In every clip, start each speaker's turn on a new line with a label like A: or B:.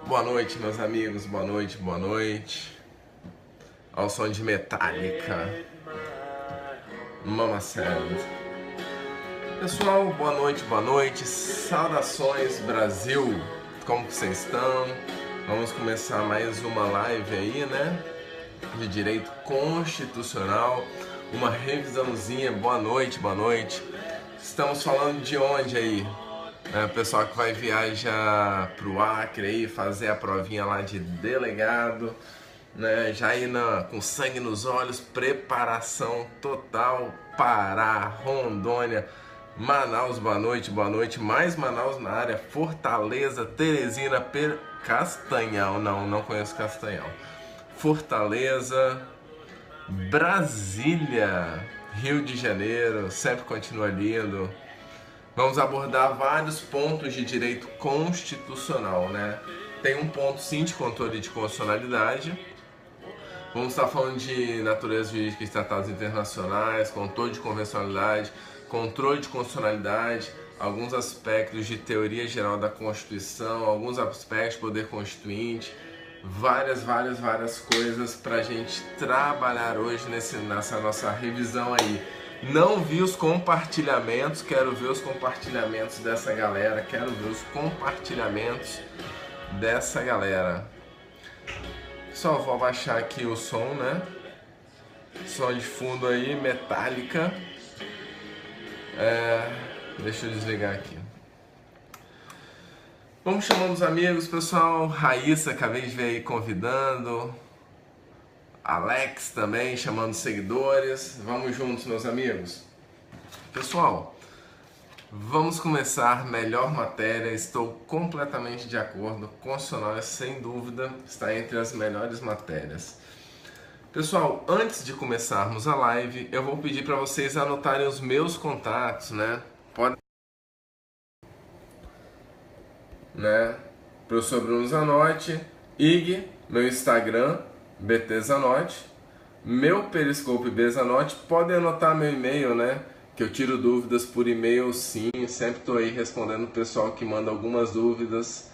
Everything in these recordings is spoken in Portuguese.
A: Boa noite, meus amigos, boa noite, boa noite. Ao som de Metallica, Mama Said. Pessoal, boa noite, saudações Brasil, como que vocês estão? Vamos começar mais uma live aí, né, de direito constitucional, uma revisãozinha, boa noite. Estamos falando de onde aí? Pessoal que vai viajar pro Acre aí, fazer a provinha lá de delegado, né? Já aí com sangue nos olhos, preparação total. Pará, Rondônia, Manaus, boa noite, mais Manaus na área, Fortaleza, Teresina, Castanhal, não conheço Castanhal, Fortaleza, Brasília, Rio de Janeiro, sempre continua lindo. Vamos abordar vários pontos de direito constitucional, né? Tem um ponto sim de controle de constitucionalidade. Vamos estar falando de natureza jurídica e tratados internacionais, controle de convencionalidade, controle de constitucionalidade, alguns aspectos de teoria geral da Constituição, alguns aspectos de poder constituinte, várias coisas para a gente trabalhar hoje nessa nossa revisão aí. Não vi os compartilhamentos, quero ver os compartilhamentos dessa galera, Só vou abaixar aqui o som, né? Som de fundo aí, Metallica. Deixa eu desligar aqui. Vamos chamando os amigos, pessoal. Raíssa, acabei de ver aí convidando. Alex também, chamando seguidores. Vamos juntos, meus amigos. Pessoal, vamos começar. Melhor matéria, estou completamente de acordo. Constitucional, sem dúvida, está entre as melhores matérias. Pessoal, antes de começarmos a live, eu vou pedir para vocês anotarem os meus contatos, né? Professor Bruno Zanotti, IG, meu Instagram, BT Zanotti, meu Periscope B Zanotti. Podem anotar meu e-mail, né? Que eu tiro dúvidas por e-mail, sim. Sempre estou aí respondendo o pessoal que manda algumas dúvidas,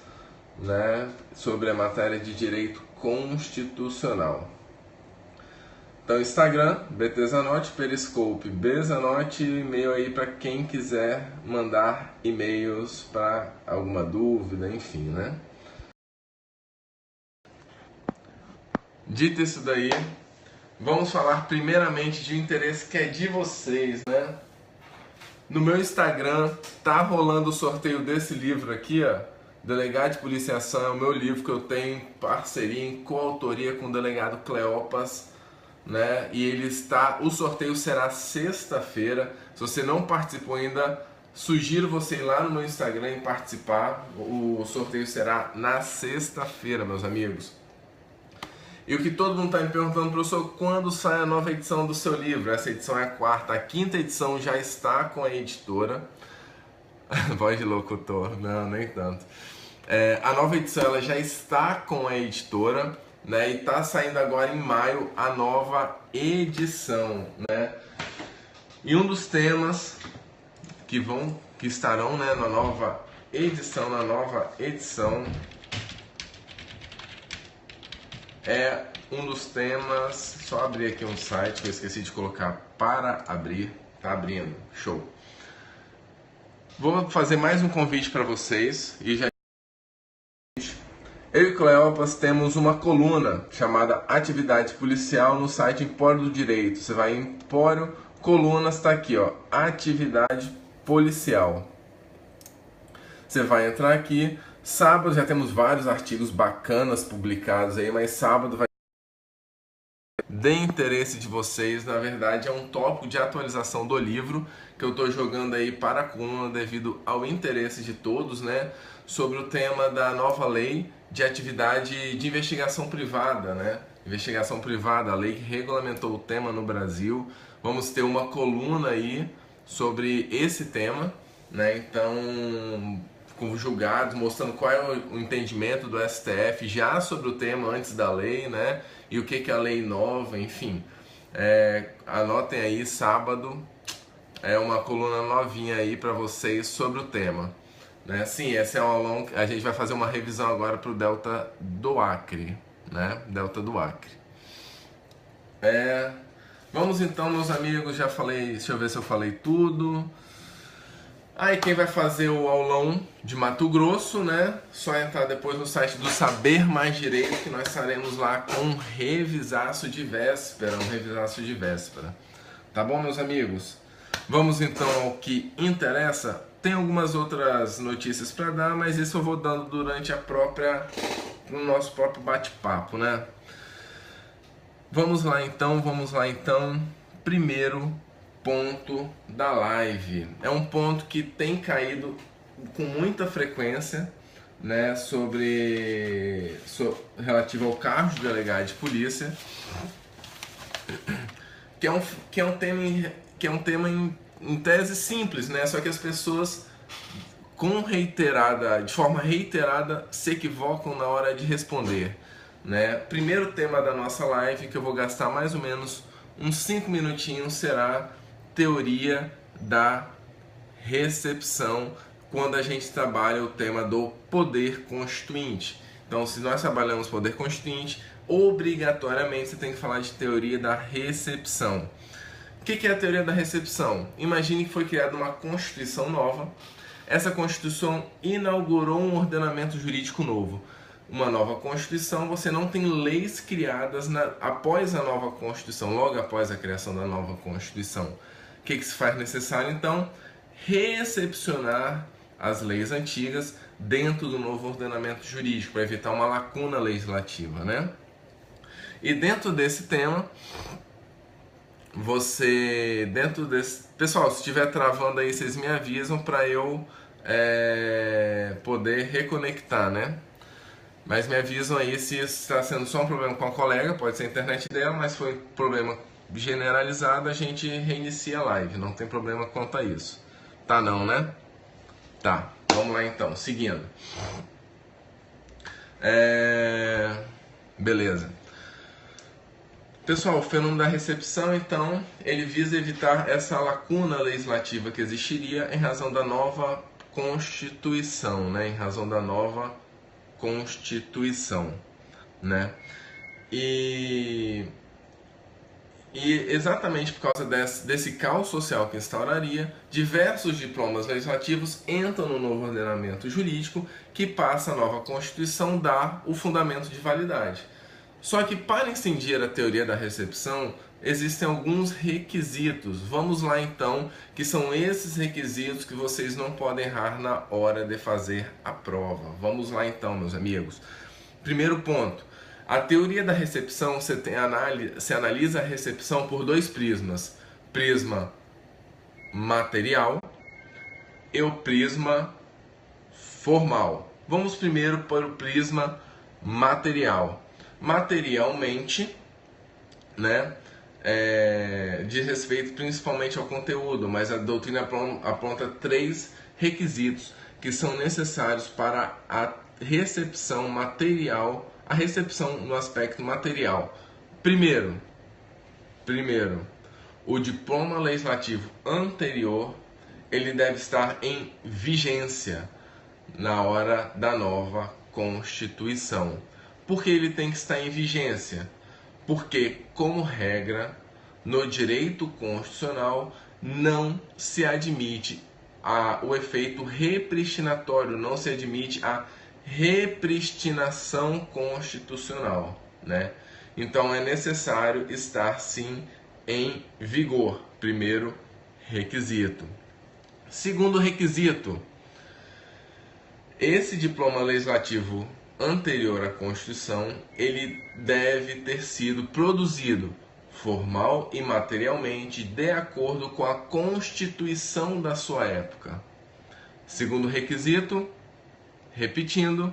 A: né, sobre a matéria de direito constitucional. Então, Instagram, BT Zanotti, Periscope B Zanotti, e-mail aí para quem quiser mandar e-mails para alguma dúvida, enfim, né? Dito isso daí, vamos falar primeiramente de um interesse que é de vocês, né? No meu Instagram tá rolando o sorteio desse livro aqui, ó, Delegado de Policiação. É o meu livro que eu tenho em parceria, em coautoria com o delegado Cleopas, né? E o sorteio será sexta-feira. Se você não participou ainda, sugiro você ir lá no meu Instagram e participar. O sorteio será na sexta-feira, meus amigos. E o que todo mundo está me perguntando, professor, quando sai a nova edição do seu livro? Essa edição é a quarta, a quinta edição já está com a editora. Voz de locutor, não, nem tanto. A nova edição ela já está com a editora, né? E está saindo agora em maio a nova edição, né? E um dos temas que estarão, né, na nova edição, é um dos temas. Só abrir aqui um site que eu esqueci de colocar para abrir. Tá abrindo, show. Vou fazer mais um convite para vocês. Eu e Cleopas temos uma coluna chamada Atividade Policial no site Empório do Direito. Você vai em Empório, colunas, está aqui, ó, Atividade Policial. Você vai entrar aqui. Sábado já temos vários artigos bacanas publicados aí, mas sábado vai de interesse de vocês. Na verdade é um tópico de atualização do livro que eu estou jogando aí para a coluna devido ao interesse de todos, né, sobre o tema da nova lei de atividade de investigação privada, né? Investigação privada, a lei que regulamentou o tema no Brasil. Vamos ter uma coluna aí sobre esse tema, né? Então, com julgados, mostrando qual é o entendimento do STF já sobre o tema antes da lei, né? E o que é a lei nova, enfim. Anotem aí, sábado é uma coluna novinha aí para vocês sobre o tema. Né? Sim, esse é um aulão. A gente vai fazer uma revisão agora para o Delta do Acre, né? Delta do Acre. Vamos então, meus amigos. Já falei. Deixa eu ver se eu falei tudo. Aí quem vai fazer o aulão de Mato Grosso, né? Só entrar depois no site do Saber Mais Direito, que nós estaremos lá com um revisaço de véspera, Tá bom, meus amigos? Vamos então ao que interessa. Tem algumas outras notícias para dar, mas isso eu vou dando durante no nosso próprio bate-papo, né? Vamos lá então. Primeiro ponto da live. É um ponto que tem caído com muita frequência, né, relativo ao cargo de delegado de polícia, que é um tema em tese simples, né? Só que as pessoas de forma reiterada se equivocam na hora de responder, né? Primeiro tema da nossa live, que eu vou gastar mais ou menos uns 5 minutinhos, será teoria da recepção, quando a gente trabalha o tema do poder constituinte. Então, se nós trabalhamos poder constituinte, obrigatoriamente você tem que falar de teoria da recepção. O que é a teoria da recepção? Imagine que foi criada uma Constituição nova. Essa Constituição inaugurou um ordenamento jurídico novo. Uma nova Constituição, você não tem leis criadas após a nova Constituição, logo após a criação da nova Constituição. O que se faz necessário, então? Recepcionar as leis antigas dentro do novo ordenamento jurídico, para evitar uma lacuna legislativa, né? E dentro desse tema, pessoal, se estiver travando aí, vocês me avisam para eu poder reconectar, né? Mas me avisam aí se está sendo só um problema com a colega, pode ser a internet dela, mas foi problema generalizado, a gente reinicia a live, não tem problema quanto a isso. Tá não, né? Tá, vamos lá então, seguindo. Beleza. Pessoal, o fenômeno da recepção, então, ele visa evitar essa lacuna legislativa que existiria em razão da nova Constituição, né? Em razão da nova Constituição, né? E exatamente por causa desse caos social que instauraria, diversos diplomas legislativos entram no novo ordenamento jurídico, que passa a nova Constituição dar o fundamento de validade. Só que para incidir a teoria da recepção, existem alguns requisitos. Vamos lá então, que são esses requisitos que vocês não podem errar na hora de fazer a prova. Vamos lá então, meus amigos. Primeiro ponto. A teoria da recepção, você analisa a recepção por dois prismas. Prisma material e o prisma formal. Vamos primeiro para o prisma material. Materialmente, né, diz respeito principalmente ao conteúdo, mas a doutrina aponta 3 requisitos que são necessários para a recepção material, a recepção no aspecto material. Primeiro, o diploma legislativo anterior, ele deve estar em vigência na hora da nova Constituição. Por que ele tem que estar em vigência? Porque, como regra, no direito constitucional não se admite o efeito repristinatório, não se admite a repristinação constitucional, né? Então é necessário estar sim em vigor. Primeiro requisito. Segundo requisito, esse diploma legislativo anterior à Constituição, ele deve ter sido produzido formal e materialmente de acordo com a Constituição da sua época. Segundo requisito, repetindo,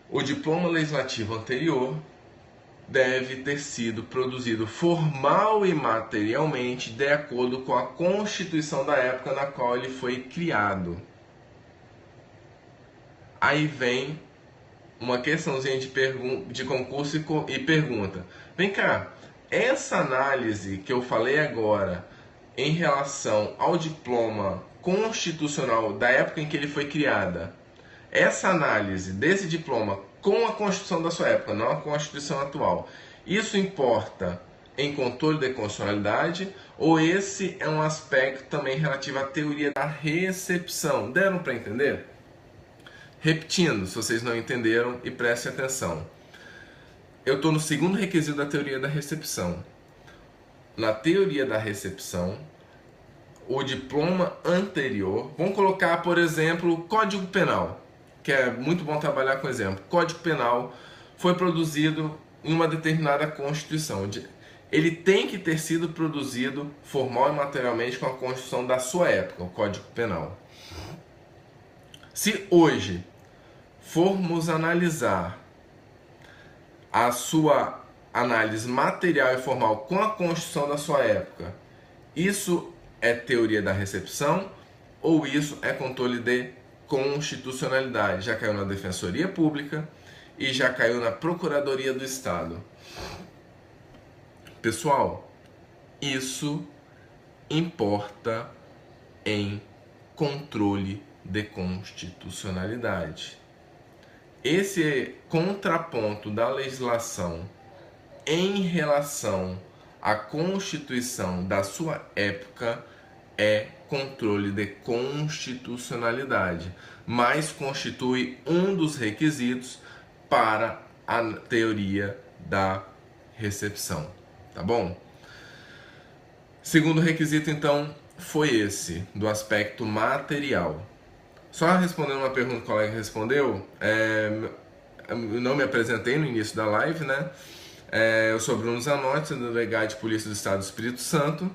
A: o diploma legislativo anterior deve ter sido produzido formal e materialmente de acordo com a Constituição da época na qual ele foi criado. Aí vem uma questãozinha de concurso e pergunta. Vem cá, essa análise que eu falei agora em relação ao diploma constitucional da época em que ele foi criada, essa análise desse diploma com a Constituição da sua época, não a Constituição atual, isso importa em controle de constitucionalidade, ou esse é um aspecto também relativo à teoria da recepção? Deram para entender? Repetindo, se vocês não entenderam, e prestem atenção. Eu estou no segundo requisito da teoria da recepção. Na teoria da recepção, o diploma anterior, vamos colocar, por exemplo, o Código Penal, que é muito bom trabalhar com exemplo. Código Penal foi produzido em uma determinada Constituição. Ele tem que ter sido produzido formal e materialmente com a Constituição da sua época, o Código Penal. Se hoje formos analisar a sua análise material e formal com a Constituição da sua época, isso é teoria da recepção ou isso é controle de constitucionalidade? Já caiu na Defensoria Pública e já caiu na Procuradoria do Estado. Pessoal, isso importa em controle de constitucionalidade. Esse contraponto da legislação em relação à Constituição da sua época é controle de constitucionalidade, mas constitui um dos requisitos para a teoria da recepção, tá bom? Segundo requisito, então, foi esse, do aspecto material. Só respondendo uma pergunta que o colega respondeu, eu não me apresentei no início da live, né? Eu sou Bruno Zanotti, delegado de Polícia do Estado do Espírito Santo,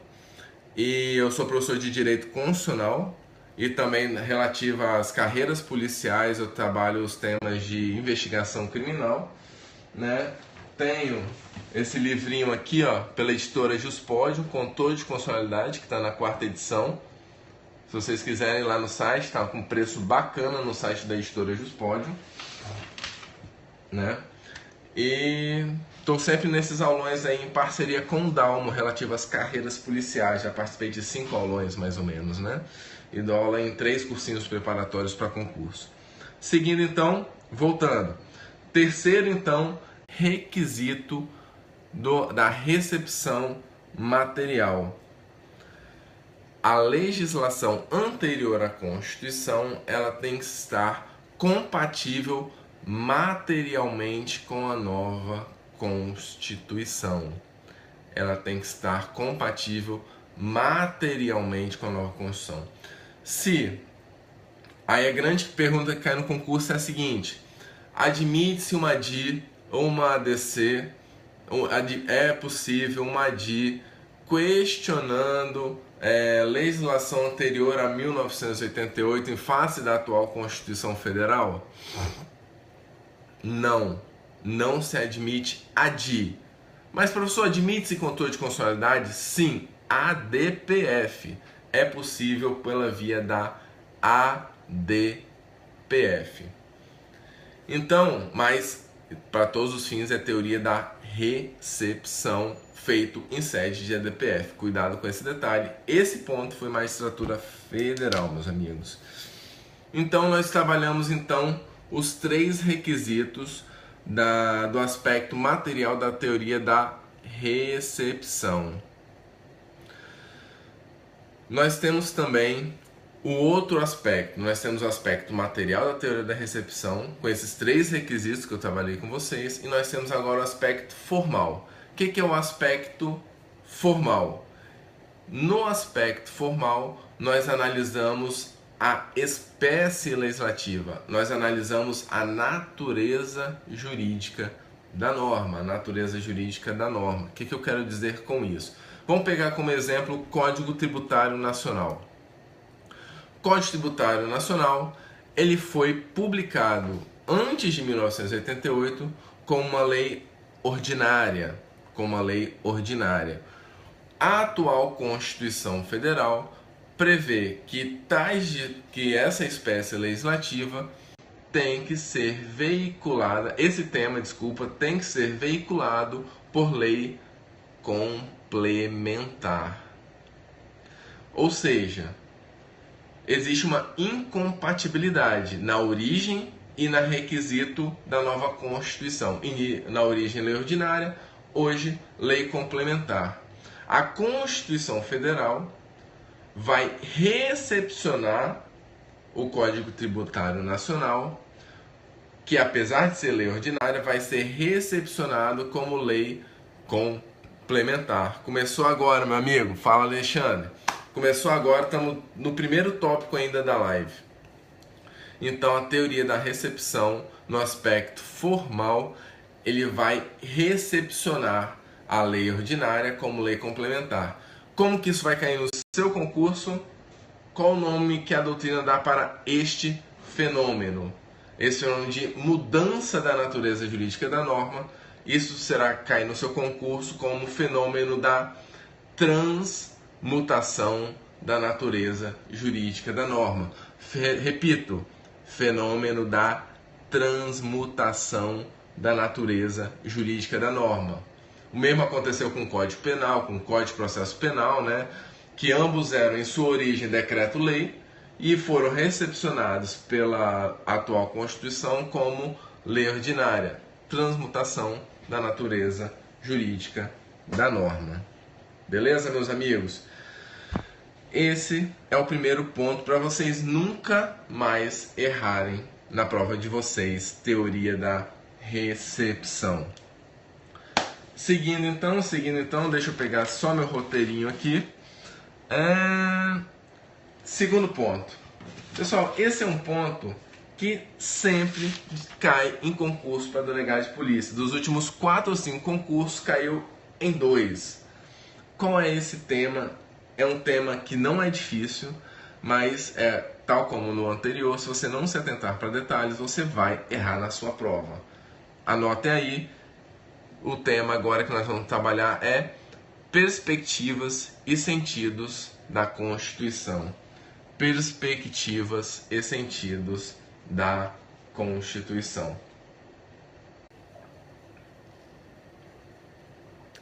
A: e eu sou professor de Direito Constitucional e também relativo às carreiras policiais, eu trabalho os temas de investigação criminal, né? Tenho esse livrinho aqui, ó, pela editora Juspódio, Controle de Constitucionalidade, que está na 4ª edição. Se vocês quiserem ir lá no site, está com preço bacana no site da editora Juspódio, né? E estou sempre nesses aulões aí em parceria com o Dalmo, relativo às carreiras policiais. Já participei de 5 aulões mais ou menos, né? E dou aula em 3 cursinhos preparatórios para concurso. Seguindo então, voltando. Terceiro então, requisito da recepção material. A legislação anterior à Constituição, ela tem que estar compatível materialmente com a nova Constituição. Ela tem que estar compatível materialmente com a nova Constituição. Aí a grande pergunta que cai no concurso é a seguinte: admite-se uma ADI ou uma ADC, é possível uma ADI questionando legislação anterior a 1988 em face da atual Constituição Federal? Não se admite ADI. Mas, professor, admite-se controle de constitucionalidade? Sim, ADPF. É possível pela via da ADPF. Então, mas para todos os fins é teoria da recepção feito em sede de ADPF. Cuidado com esse detalhe. Esse ponto foi magistratura federal, meus amigos. Então, nós trabalhamos então os 3 requisitos do aspecto material da teoria da recepção. Nós temos também o outro aspecto. Nós temos o aspecto material da teoria da recepção, com esses 3 requisitos que eu trabalhei com vocês, e nós temos agora o aspecto formal. O que é o aspecto formal? No aspecto formal, nós analisamos a espécie legislativa, nós analisamos a natureza jurídica da norma, O que eu quero dizer com isso? Vamos pegar como exemplo o Código Tributário Nacional. O Código Tributário Nacional, ele foi publicado antes de 1988 como uma lei ordinária, A atual Constituição Federal prevê que essa espécie legislativa tem que ser veiculada, tem que ser veiculado por lei complementar. Ou seja, existe uma incompatibilidade na origem e na requisito da nova Constituição. E na origem, lei ordinária, hoje, lei complementar. A Constituição Federal vai recepcionar o Código Tributário Nacional, que apesar de ser lei ordinária, vai ser recepcionado como lei complementar. Começou agora, meu amigo. Fala, Alexandre. Começou agora, estamos no primeiro tópico ainda da live. Então, a teoria da recepção, no aspecto formal, ele vai recepcionar a lei ordinária como lei complementar. Como que isso vai cair no seu concurso? Qual o nome que a doutrina dá para este fenômeno? Esse fenômeno de mudança da natureza jurídica da norma, isso será cair no seu concurso como fenômeno da transmutação da natureza jurídica da norma. Repito, fenômeno da transmutação da natureza jurídica da norma. O mesmo aconteceu com o Código Penal, com o Código de Processo Penal, né? Que ambos eram em sua origem decreto-lei e foram recepcionados pela atual Constituição como lei ordinária, transmutação da natureza jurídica da norma. Beleza, meus amigos? Esse é o primeiro ponto para vocês nunca mais errarem na prova de vocês, teoria da recepção. Seguindo então, deixa eu pegar só meu roteirinho aqui. Segundo ponto. Pessoal, esse é um ponto que sempre cai em concurso para delegado de polícia. Dos últimos 4 ou 5 concursos, caiu em 2. Qual é esse tema? É um tema que não é difícil, mas tal como no anterior, se você não se atentar para detalhes, você vai errar na sua prova. Anotem aí, o tema agora que nós vamos trabalhar é perspectivas e sentidos da Constituição. Perspectivas e sentidos da Constituição.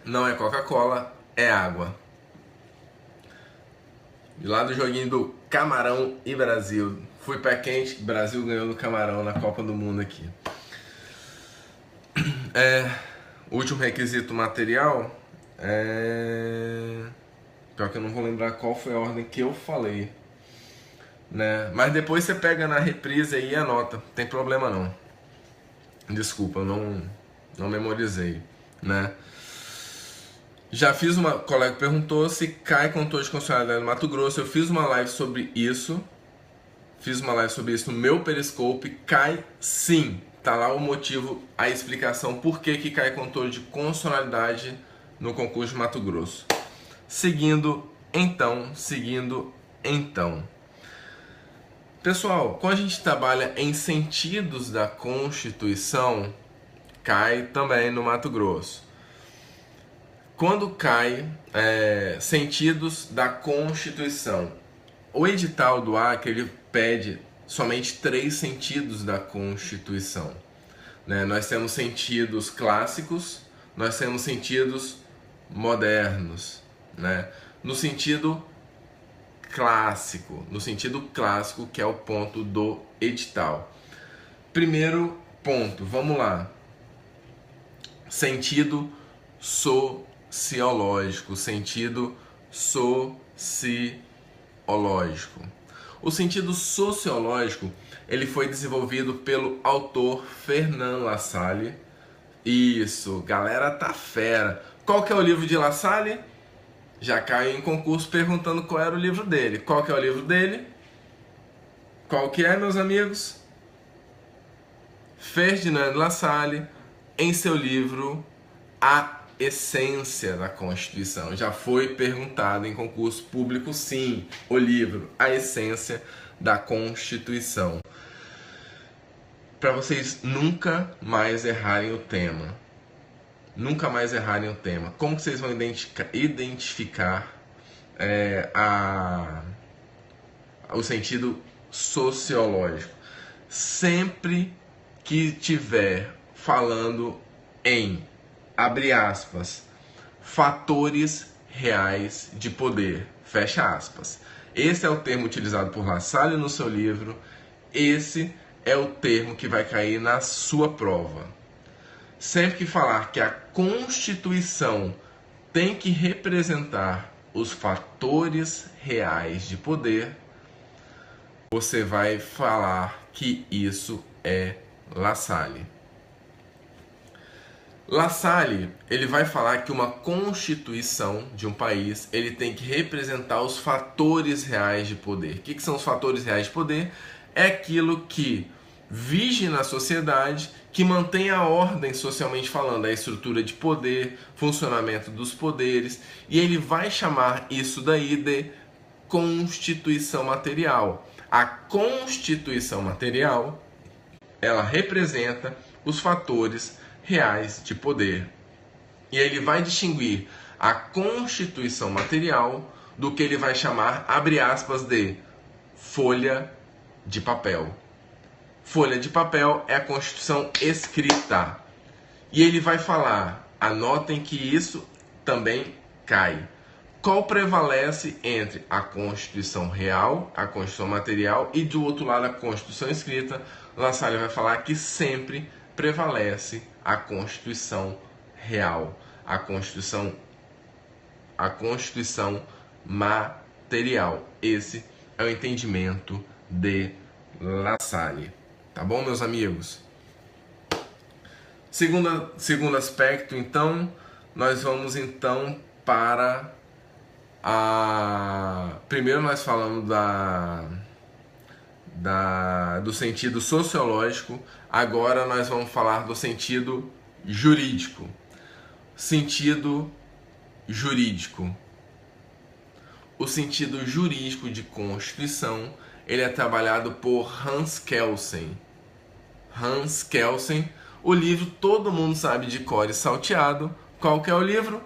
A: Não é Coca-Cola, é água. De lá do joguinho do Camarão e Brasil. Fui pé quente, Brasil ganhou do Camarão na Copa do Mundo aqui. O último requisito material pior que eu não vou lembrar qual foi a ordem que eu falei, né? Mas depois você pega na reprise aí e anota, não tem problema não. Desculpa, eu não memorizei, né? Já fiz uma... O colega perguntou se cai controle de constitucionalidade no Mato Grosso. Eu fiz uma live sobre isso. No meu Periscope. Cai sim. Tá lá o motivo, a explicação por que cai controle de constitucionalidade no concurso de Mato Grosso. Seguindo então. Pessoal, quando a gente trabalha em sentidos da Constituição, cai também no Mato Grosso. Quando cai sentidos da Constituição, o edital do Acre ele pede somente 3 sentidos da Constituição, né? Nós temos sentidos clássicos, nós temos sentidos modernos, né? No sentido clássico, que é o ponto do edital. Primeiro ponto, vamos lá. Sentido sociológico, O sentido sociológico, ele foi desenvolvido pelo autor Fernand Lassalle. Isso, galera tá fera. Qual que é o livro de Lassalle? Já caiu em concurso perguntando qual era o livro dele. Qual que é o livro dele? Qual que é, meus amigos? Ferdinand Lassalle, em seu livro A Essência da Constituição. Já foi perguntado em concurso público, sim, o livro A Essência da Constituição. Para vocês nunca mais errarem o tema. Como que vocês vão identificar o sentido sociológico? Sempre que tiver falando em, abre aspas, fatores reais de poder, fecha aspas. Esse é o termo utilizado por La Salle no seu livro, esse é o termo que vai cair na sua prova. Sempre que falar que a Constituição tem que representar os fatores reais de poder, você vai falar que isso é La Salle. La Salle, ele vai falar que uma constituição de um país, ele tem que representar os fatores reais de poder. O que são os fatores reais de poder? É aquilo que vige na sociedade, que mantém a ordem socialmente falando, a estrutura de poder, funcionamento dos poderes, e ele vai chamar isso daí de constituição material. A constituição material, ela representa os fatores reais de poder. E ele vai distinguir a constituição material do que ele vai chamar, abre aspas, de folha de papel. Folha de papel é a Constituição escrita. E ele vai falar, anotem que isso também cai. Qual prevalece entre a Constituição real, a Constituição material e do outro lado a Constituição escrita? La Salle vai falar que sempre prevalece a Constituição real, a Constituição material. Esse é o entendimento de La Salle. Tá bom, meus amigos? Segundo aspecto, então, nós vamos então para a... Primeiro nós falamos do sentido sociológico, agora nós vamos falar do sentido jurídico. Sentido jurídico. O sentido jurídico de Constituição, ele é trabalhado por Hans Kelsen. Hans Kelsen, o livro todo mundo sabe de cor e salteado. Qual que é o livro?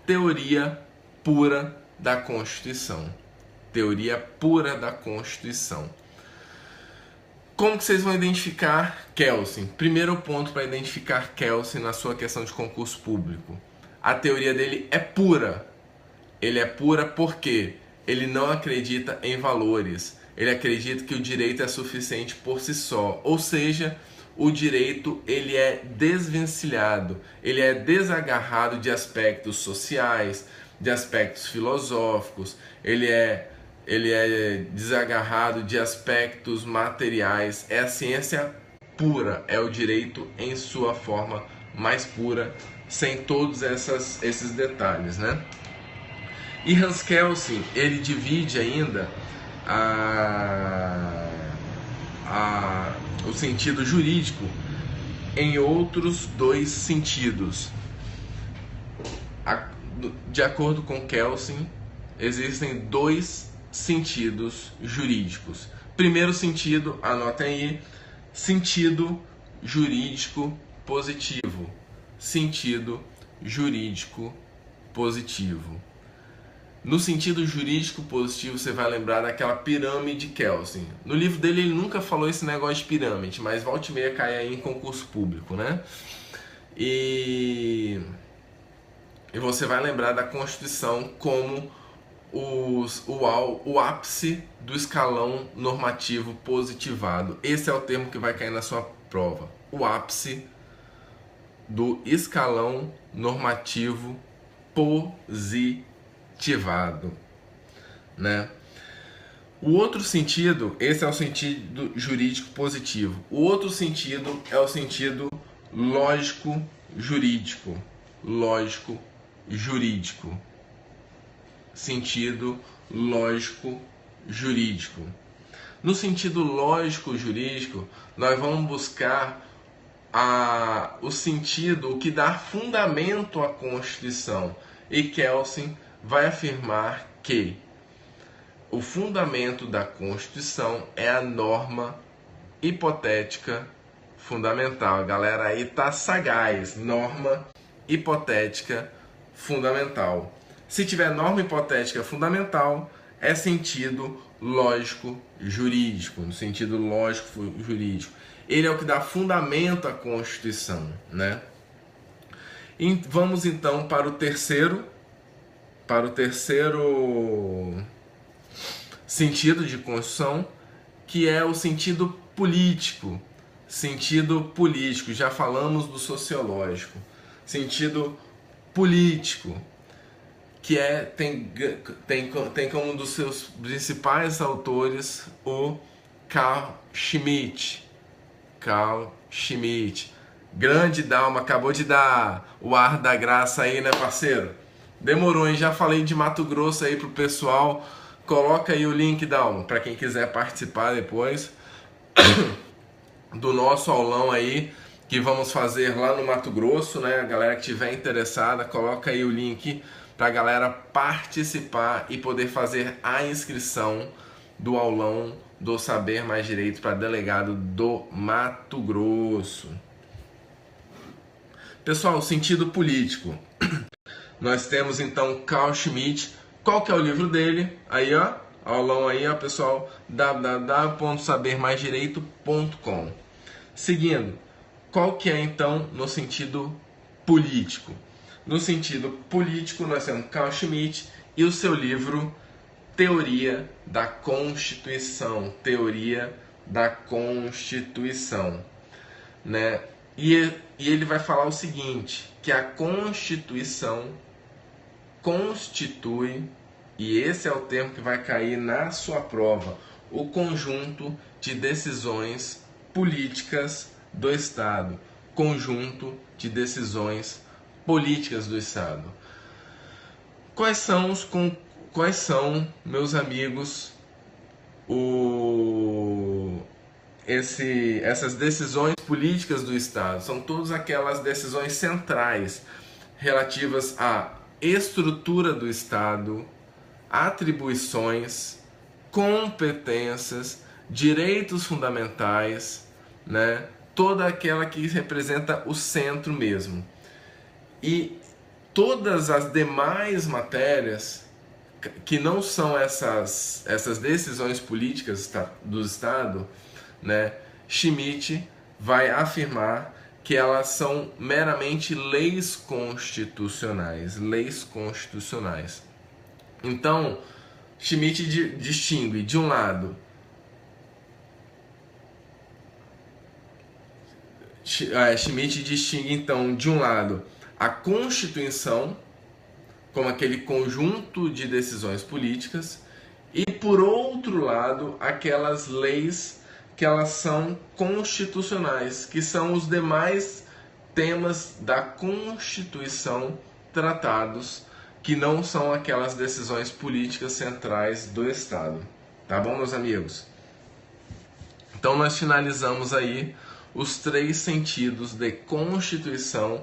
A: Teoria Pura da Constituição. Teoria Pura da Constituição. Como que vocês vão identificar Kelsen? Primeiro ponto para identificar Kelsen na sua questão de concurso público. A teoria dele é pura. Ele é pura porque ele não acredita em valores. Ele acredita que o direito é suficiente por si só. Ou seja, o direito ele é desvencilhado. Ele é desagarrado de aspectos sociais, de aspectos filosóficos. Ele é desagarrado de aspectos materiais. É a ciência pura, é o direito em sua forma mais pura, sem todos esses detalhes, né? E Hans Kelsen, ele divide ainda o sentido jurídico em outros dois sentidos. De acordo com Kelsen, existem dois sentidos jurídicos. Primeiro sentido, anotem aí, sentido jurídico positivo. Sentido jurídico positivo. No sentido jurídico positivo, você vai lembrar daquela pirâmide Kelsen. No livro dele, ele nunca falou esse negócio de pirâmide, mas volta e meia cai aí em concurso público, né? E você vai lembrar da Constituição como o ápice do escalão normativo positivado. Esse é o termo que vai cair na sua prova. O ápice do escalão normativo positivado, né? O outro sentido, esse é o sentido jurídico positivo. O outro sentido é o sentido lógico jurídico. Lógico jurídico. Sentido lógico jurídico. No sentido lógico jurídico, nós vamos buscar o sentido, o que dá fundamento à Constituição. E Kelsen vai afirmar que o fundamento da Constituição é a norma hipotética fundamental. A galera aí tá sagaz. Norma hipotética fundamental. Se tiver norma hipotética fundamental, é sentido lógico jurídico. No sentido lógico jurídico. Ele é o que dá fundamento à Constituição, né? E vamos então para o terceiro sentido de construção, que é o sentido político. Sentido político, já falamos do sociológico. Sentido político, que tem como um dos seus principais autores o Carl Schmitt. Carl Schmitt. Grande Dalma, acabou de dar o ar da graça aí, né, parceiro? Demorou, hein? Já falei de Mato Grosso aí pro pessoal. Coloca aí o link, Dalma, para quem quiser participar depois do nosso aulão aí que vamos fazer lá no Mato Grosso, né? A galera que tiver interessada, coloca aí o link pra galera participar e poder fazer a inscrição do aulão do Saber Mais Direito para delegado do Mato Grosso. Pessoal, sentido político. Nós temos então Carl Schmitt. Qual que é o livro dele? Aí, ó, aulão aí, ó, pessoal, www.sabermaisdireito.com. Seguindo, qual que é então no sentido político? No sentido político, nós temos Carl Schmitt e o seu livro Teoria da Constituição. Teoria da Constituição, né? E ele vai falar o seguinte, que a Constituição constitui, e esse é o termo que vai cair na sua prova, o conjunto de decisões políticas do Estado. Conjunto de decisões políticas do Estado. Quais são, meus amigos, essas decisões políticas do Estado? São todas aquelas decisões centrais relativas à estrutura do Estado, atribuições, competências, direitos fundamentais, né? Toda aquela que representa o centro mesmo. E todas as demais matérias que não são essas decisões políticas do Estado, né? Schmitt vai afirmar que elas são meramente leis constitucionais. Leis constitucionais. Então, Schmitt distingue, de um lado, Schmitt distingue, então, de um lado, a Constituição, como aquele conjunto de decisões políticas, e, por outro lado, aquelas leis que elas são constitucionais, que são os demais temas da Constituição tratados, que não são aquelas decisões políticas centrais do Estado. Tá bom, meus amigos? Então nós finalizamos aí os 3 sentidos de Constituição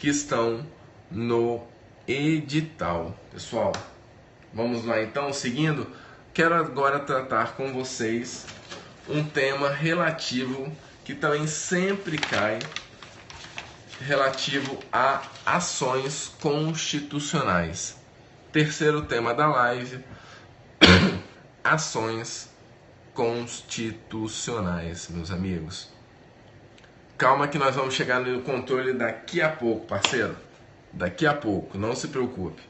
A: que estão no edital. Pessoal, vamos lá então, seguindo. Quero agora tratar com vocês um tema relativo, que também sempre cai, relativo a ações constitucionais. Terceiro tema da live, ações constitucionais, meus amigos. Calma que nós vamos chegar no controle daqui a pouco, parceiro. Daqui a pouco, não se preocupe.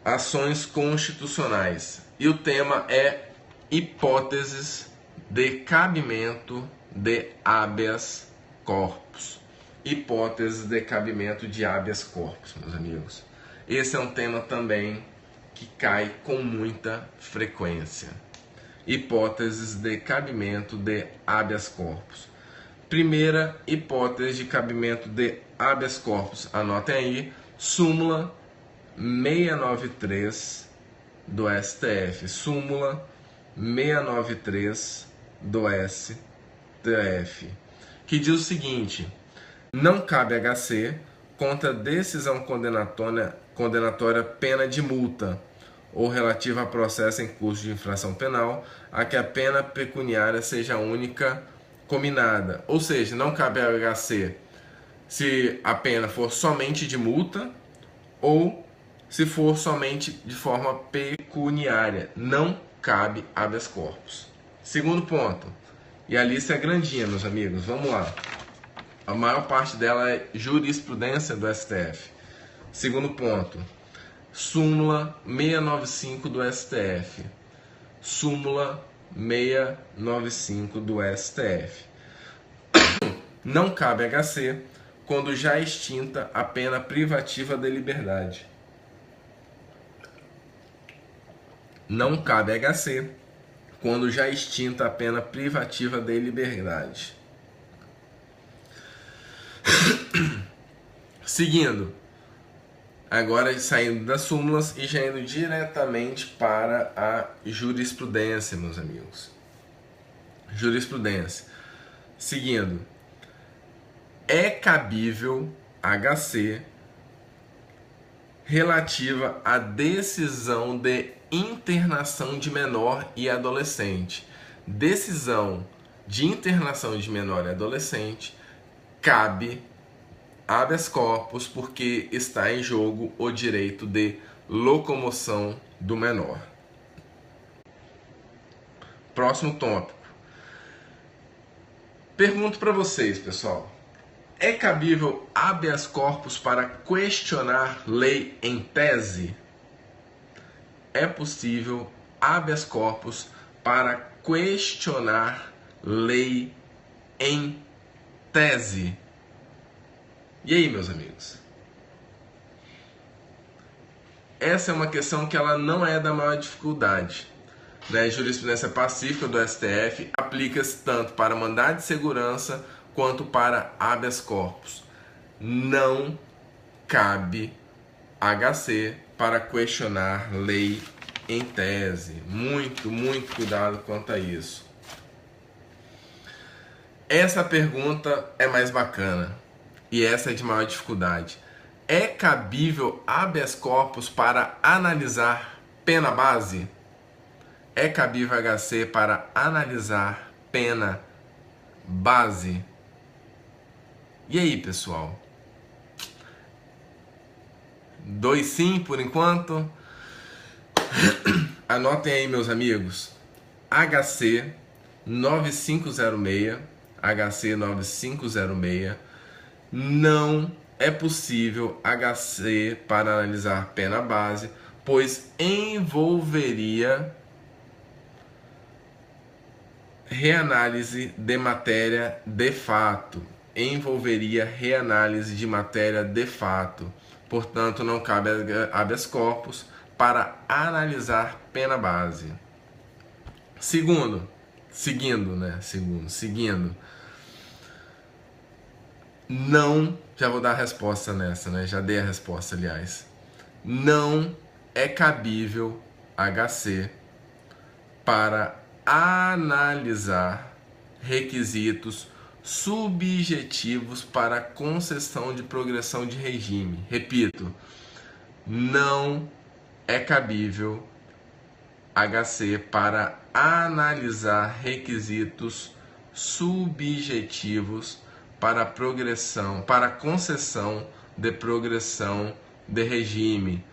A: Ações constitucionais. E o tema é hipóteses de cabimento de habeas corpus. Hipóteses de cabimento de habeas corpus, meus amigos. Esse é um tema também que cai com muita frequência. Hipóteses de cabimento de habeas corpus. Primeira hipótese de cabimento de habeas corpus, anotem aí, súmula 693 do STF. Súmula 693 do STF, que diz o seguinte: não cabe HC contra decisão condenatória pena de multa ou relativa a processo em curso de infração penal a que a pena pecuniária seja única cominada. Ou seja, não cabe HC se a pena for somente de multa ou se for somente de forma pecuniária. Não cabe habeas corpus. Segundo ponto, e a lista é grandinha, meus amigos, vamos lá. A maior parte dela é jurisprudência do STF. Segundo ponto, súmula 695 do STF. Súmula 695 do STF. Não cabe HC quando já extinta a pena privativa de liberdade. Não cabe HC quando já extinta a pena privativa de liberdade. Seguindo, agora saindo das súmulas e já indo diretamente para a jurisprudência, meus amigos. Jurisprudência. Seguindo, é cabível HC relativa à decisão de internação de menor e adolescente. Decisão de internação de menor e adolescente cabe habeas corpus porque está em jogo o direito de locomoção do menor. Próximo tópico. Pergunto para vocês, pessoal. É cabível habeas corpus para questionar lei em tese? É possível habeas corpus para questionar lei em tese? E aí, meus amigos? Essa é uma questão que ela não é da maior dificuldade. Né? Jurisprudência pacífica do STF aplica-se tanto para mandado de segurança quanto para habeas corpus. Não cabe HC para questionar lei em tese. Muito cuidado quanto a isso. Essa pergunta é mais bacana e essa é de maior dificuldade. É cabível habeas corpus para analisar pena base? É cabível HC para analisar pena base? E aí, pessoal? 2 sim por enquanto. Anotem aí, meus amigos. HC 9506. HC 9506. Não é possível HC para analisar pena base, pois envolveria reanálise de matéria de fato. Envolveria reanálise de matéria de fato. Portanto, não cabe habeas corpus para analisar pena base. Seguindo. Não, já vou dar a resposta nessa, né? Já dei a resposta, aliás. Não é cabível HC para analisar requisitos subjetivos para concessão de progressão de regime. Repito, não é cabível HC para analisar requisitos subjetivos para progressão, para concessão de progressão de regime,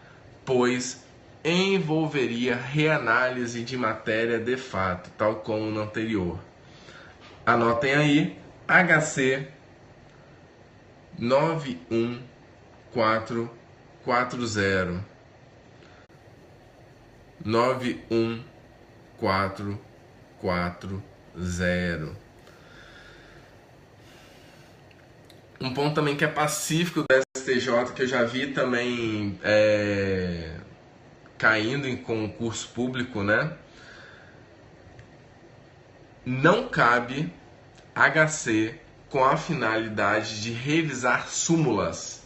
A: pois envolveria reanálise de matéria de fato, tal como no anterior. Anotem aí, HC 91440. 91440. Um ponto também que é pacífico do STJ, que eu já vi também caindo em concurso público, né? Não cabe HC com a finalidade de revisar súmulas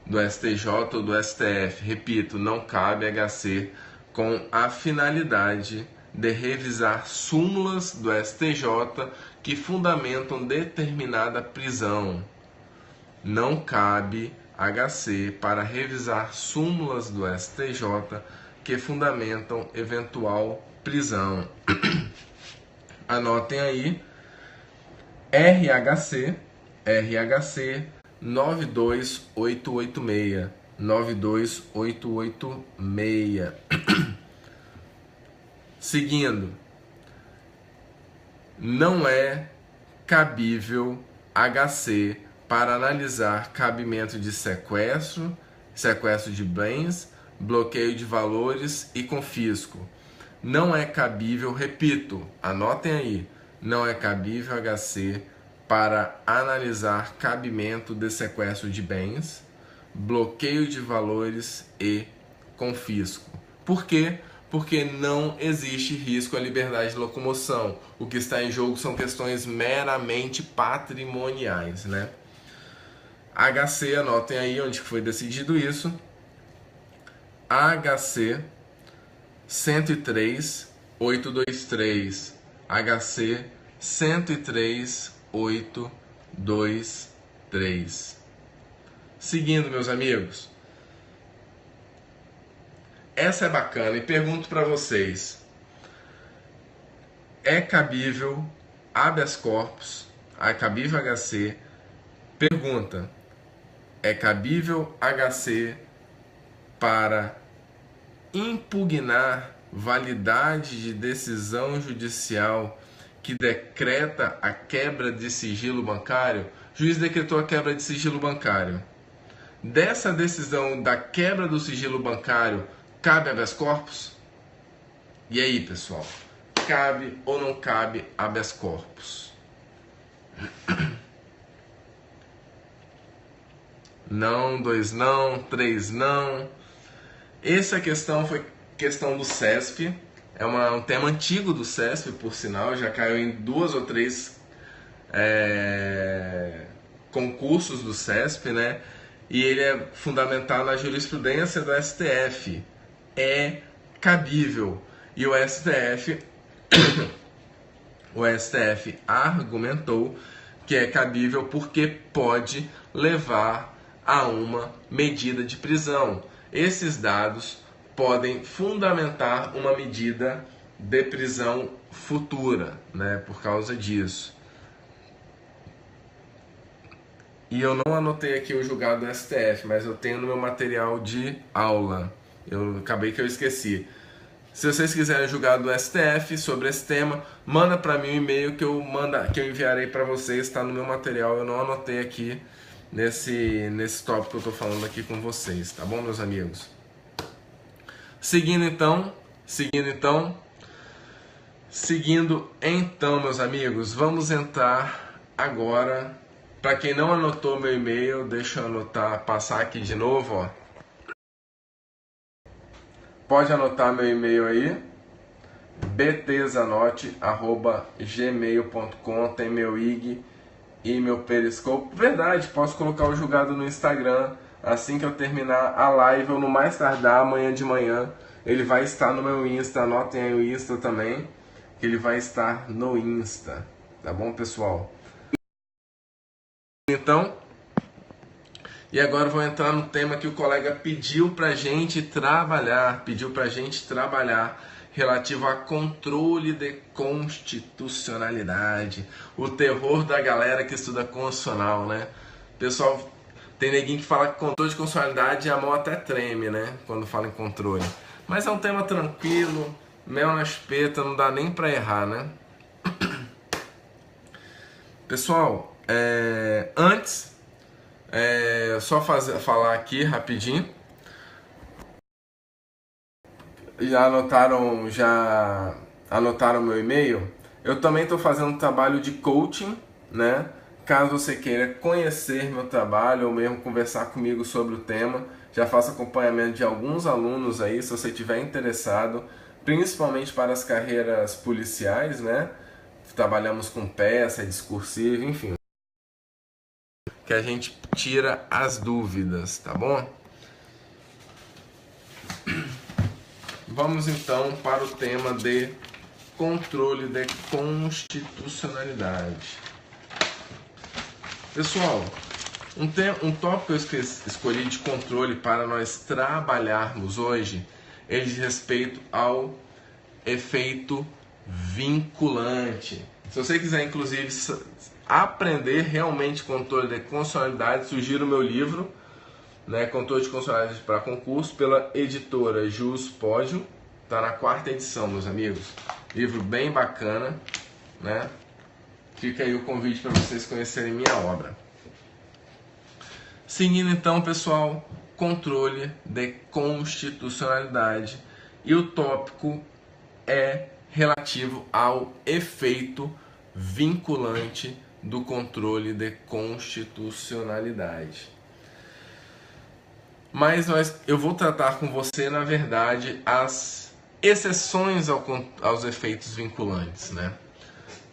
A: do STJ ou do STF. Repito, não cabe HC com a finalidade de revisar súmulas do STJ que fundamentam determinada prisão. Não cabe HC para revisar súmulas do STJ que fundamentam eventual prisão. Anotem aí, RHC 92886. 92886. Seguindo, não é cabível HC para analisar cabimento de sequestro, sequestro de bens, bloqueio de valores e confisco. Não é cabível, repito, anotem aí, não é cabível HC para analisar cabimento de sequestro de bens, bloqueio de valores e confisco. Por quê? Porque não existe risco à liberdade de locomoção. O que está em jogo são questões meramente patrimoniais, né? HC, anotem aí onde foi decidido isso. HC 103.823. HC 103.823. Seguindo, meus amigos. Essa é bacana e pergunto para vocês. É cabível habeas corpus? É cabível HC? Pergunta. É cabível HC para impugnar validade de decisão judicial que decreta a quebra de sigilo bancário? O juiz decretou a quebra de sigilo bancário. Dessa decisão da quebra do sigilo bancário, cabe habeas corpus? E aí, pessoal? Cabe ou não cabe habeas corpus? Não, 2 não, 3 não. Essa questão foi questão do CESP. É um tema antigo do CESP, por sinal. Já caiu em 2 ou 3 concursos do CESP, né? E ele é fundamentado na jurisprudência do STF. É cabível. E o STF argumentou que é cabível porque pode levar a uma medida de prisão. Esses dados podem fundamentar uma medida de prisão futura, né, por causa disso. E eu não anotei aqui o julgado do STF, mas eu tenho no meu material de aula. Acabei que eu esqueci. Se vocês quiserem julgado do STF sobre esse tema, manda para mim um e-mail que eu enviarei para vocês, está no meu material. Eu não anotei aqui nesse tópico que eu estou falando aqui com vocês, tá bom, meus amigos? Seguindo então, meus amigos, vamos entrar agora. Para quem não anotou meu e-mail, deixa eu passar aqui de novo, ó. Pode anotar meu e-mail aí, btzanote@gmail.com, tem meu IG e meu Periscope. Verdade, posso colocar o julgado no Instagram assim que eu terminar a live ou no mais tardar amanhã de manhã. Ele vai estar no meu Insta, anotem aí o Insta também, que ele vai estar no Insta, tá bom, pessoal? Então, e agora eu vou entrar no tema que o colega pediu pra gente trabalhar, relativo a controle de constitucionalidade, o terror da galera que estuda constitucional, né? Pessoal, tem neguinho que fala que controle de constitucionalidade e a mão até treme, né? Quando fala em controle. Mas é um tema tranquilo, mel na espeta, não dá nem pra errar, né? Pessoal, antes, só falar aqui rapidinho. Já anotaram meu e-mail? Eu também estou fazendo um trabalho de coaching, né? Caso você queira conhecer meu trabalho ou mesmo conversar comigo sobre o tema, já faço acompanhamento de alguns alunos aí, se você estiver interessado, principalmente para as carreiras policiais, né? Trabalhamos com peça, discursiva, enfim, que a gente tira as dúvidas, tá bom? Vamos então para o tema de controle de constitucionalidade. Pessoal, um tópico que eu escolhi de controle para nós trabalharmos hoje é de respeito ao efeito vinculante. Se você quiser, inclusive, aprender realmente controle de constitucionalidade, sugiro o meu livro, né, Controle de Constitucionalidade para Concurso, pela editora Juspódio. Está na 4ª edição, meus amigos. Livro bem bacana, né? Fica aí o convite para vocês conhecerem minha obra. Seguindo então, pessoal, controle de constitucionalidade, e o tópico é relativo ao efeito vinculante do controle de constitucionalidade. Mas eu vou tratar com você, na verdade, as exceções aos efeitos vinculantes, né?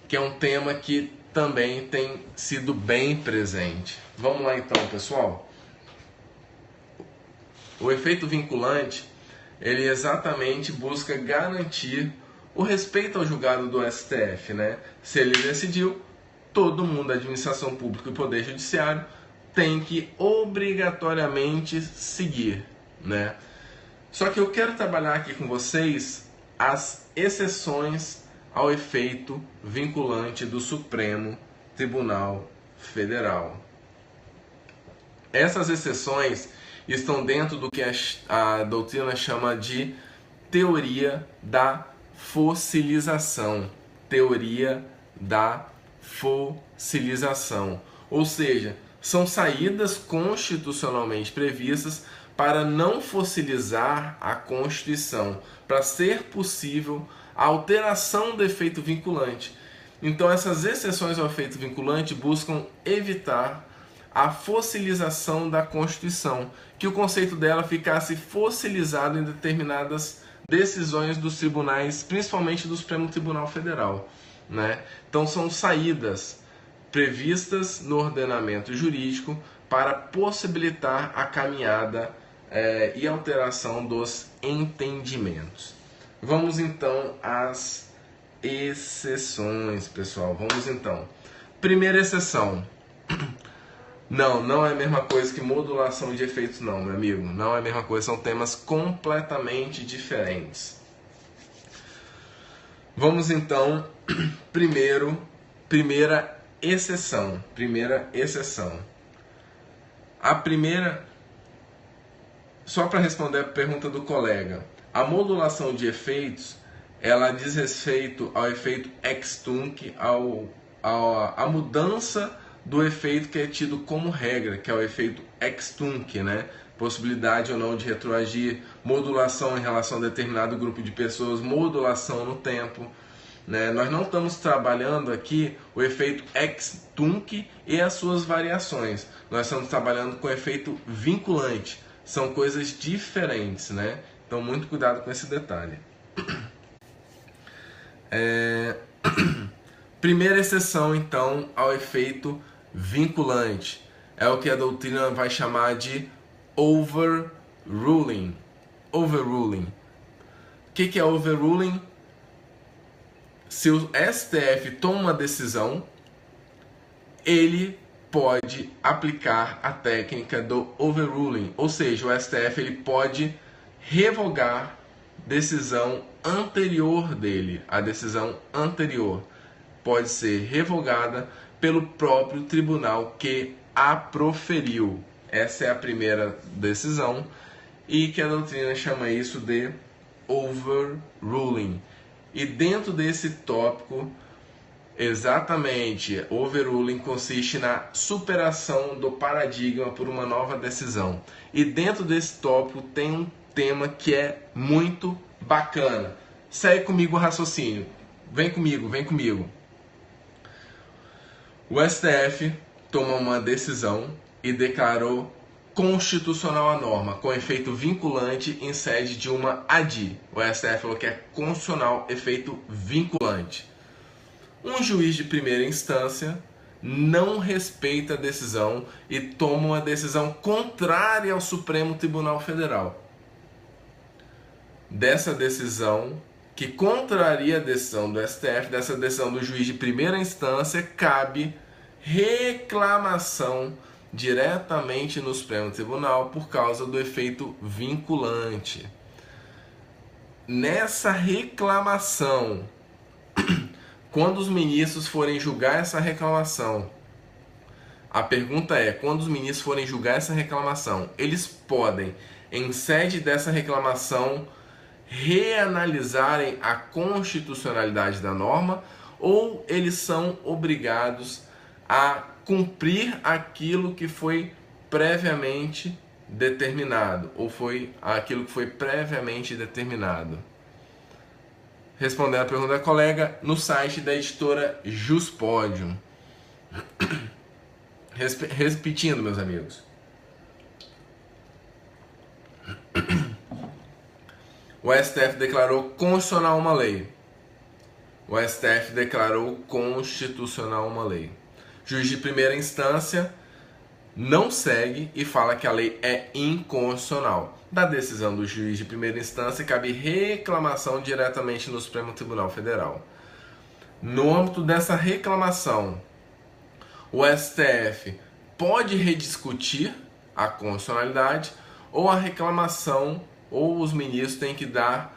A: Que é um tema que também tem sido bem presente. Vamos lá então, pessoal. O efeito vinculante, ele exatamente busca garantir o respeito ao julgado do STF, né? Se ele decidiu, todo mundo, administração pública e poder judiciário, tem que obrigatoriamente seguir, né? Só que eu quero trabalhar aqui com vocês as exceções ao efeito vinculante do Supremo Tribunal Federal. Essas exceções estão dentro do que a doutrina chama de teoria da fossilização. Teoria da fossilização. Ou seja, são saídas constitucionalmente previstas para não fossilizar a Constituição, para ser possível a alteração do efeito vinculante. Então, essas exceções ao efeito vinculante buscam evitar a fossilização da Constituição, que o conceito dela ficasse fossilizado em determinadas decisões dos tribunais, principalmente do Supremo Tribunal Federal, né? Então, são saídas previstas no ordenamento jurídico para possibilitar a caminhada e alteração dos entendimentos. Vamos então às exceções, pessoal. Vamos então. Primeira exceção. Não é a mesma coisa que modulação de efeitos, não, meu amigo. Não é a mesma coisa, são temas completamente diferentes. Vamos então, primeira exceção. A primeira, só para responder a pergunta do colega, a modulação de efeitos, ela diz respeito ao efeito ex tunc, a mudança do efeito que é tido como regra, que é o efeito ex tunc, né? Possibilidade ou não de retroagir, modulação em relação a determinado grupo de pessoas, modulação no tempo, né? Nós não estamos trabalhando aqui o efeito ex tunc e as suas variações. Nós estamos trabalhando com o efeito vinculante. São coisas diferentes, né? Então, muito cuidado com esse detalhe. Primeira exceção, então, ao efeito vinculante é o que a doutrina vai chamar de overruling. Overruling. O que é overruling? Se o STF toma uma decisão, ele pode aplicar a técnica do overruling, ou seja, o STF ele pode revogar decisão anterior dele. A decisão anterior pode ser revogada pelo próprio tribunal que a proferiu. Essa é a primeira decisão e que a doutrina chama isso de overruling. E dentro desse tópico, exatamente, overruling consiste na superação do paradigma por uma nova decisão. E dentro desse tópico tem um tema que é muito bacana. Segue comigo o raciocínio. Vem comigo. O STF tomou uma decisão e declarou constitucional a norma, com efeito vinculante em sede de uma ADI. O STF falou que é constitucional, efeito vinculante. Um juiz de primeira instância não respeita a decisão e toma uma decisão contrária ao Supremo Tribunal Federal. Dessa decisão, que contraria a decisão do STF, dessa decisão do juiz de primeira instância, cabe reclamação diretamente no Supremo Tribunal por causa do efeito vinculante. Nessa reclamação, quando os ministros forem julgar essa reclamação, a pergunta é, quando os ministros forem julgar essa reclamação, eles podem, em sede dessa reclamação, reanalisarem a constitucionalidade da norma ou eles são obrigados a cumprir aquilo que foi previamente determinado, ou foi aquilo que foi previamente determinado? Respondendo a pergunta da colega, no site da editora Juspodium. Repetindo, meus amigos. O STF declarou constitucional uma lei. O STF declarou constitucional uma lei. Juiz de primeira instância não segue e fala que a lei é inconstitucional. Da decisão do juiz de primeira instância, cabe reclamação diretamente no Supremo Tribunal Federal. No âmbito dessa reclamação, o STF pode rediscutir a constitucionalidade ou a reclamação, ou os ministros têm que dar